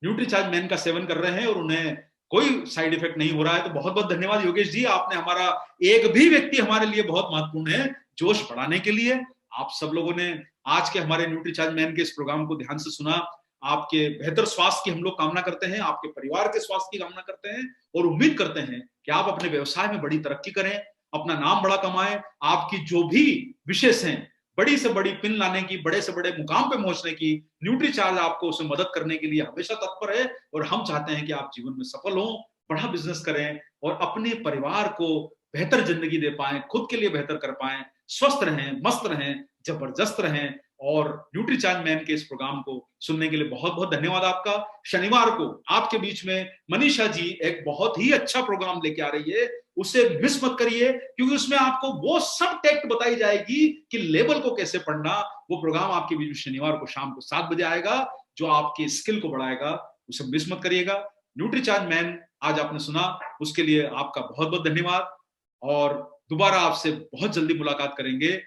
न्यूट्रीचार्ज मैन का सेवन कर रहे हैं और उन्हें कोई साइड इफेक्ट नहीं हो रहा है। तो बहुत बहुत धन्यवाद योगेश जी, आपने हमारा एक भी व्यक्ति हमारे लिए बहुत महत्वपूर्ण है जोश बढ़ाने के लिए। आप सब लोगों ने आज के हमारे न्यूट्रीचार्ज मैन के इस प्रोग्राम को ध्यान से सुना। आपके बेहतर स्वास्थ्य की हम लोग कामना करते हैं, आपके परिवार के स्वास्थ्य की कामना करते हैं और उम्मीद करते हैं कि आप अपने व्यवसाय में बड़ी तरक्की करें, अपना नाम बड़ा कमाएं। आपकी जो भी विशेष हैं, बड़ी से बड़ी पिन लाने की, बड़े से बड़े मुकाम पे पहुंचने की, न्यूट्रीचार्ज आपको उसे मदद करने के लिए हमेशा तत्पर है। और हम चाहते हैं कि आप जीवन में सफल हों, बड़ा बिजनेस करें और अपने परिवार को बेहतर जिंदगी दे पाएं, खुद के लिए बेहतर कर पाएं, स्वस्थ रहें, मस्त रहें, जबरदस्त रहें। और न्यूट्रीचार्ज मैन के इस प्रोग्राम को सुनने के लिए बहुत बहुत धन्यवाद आपका। शनिवार को आपके बीच में मनीषा जी एक बहुत ही अच्छा प्रोग्राम लेके आ रही है, उसे मिस मत करिए, क्योंकि उसमें आपको वो सब टेक्ट बताई जाएगी कि लेबल को कैसे पढ़ना। वो प्रोग्राम आपके बीच में शनिवार को शाम को 7 बजे आएगा, जो आपकी स्किल को बढ़ाएगा, उसे मिस मत करिएगा। न्यूट्रीचार्ज मैन आज आपने सुना, उसके लिए आपका बहुत बहुत धन्यवाद और दोबारा आपसे बहुत जल्दी मुलाकात करेंगे।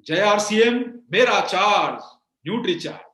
जय आरसीएम, मेरा चार्ज, न्यूट्रीचार्ज।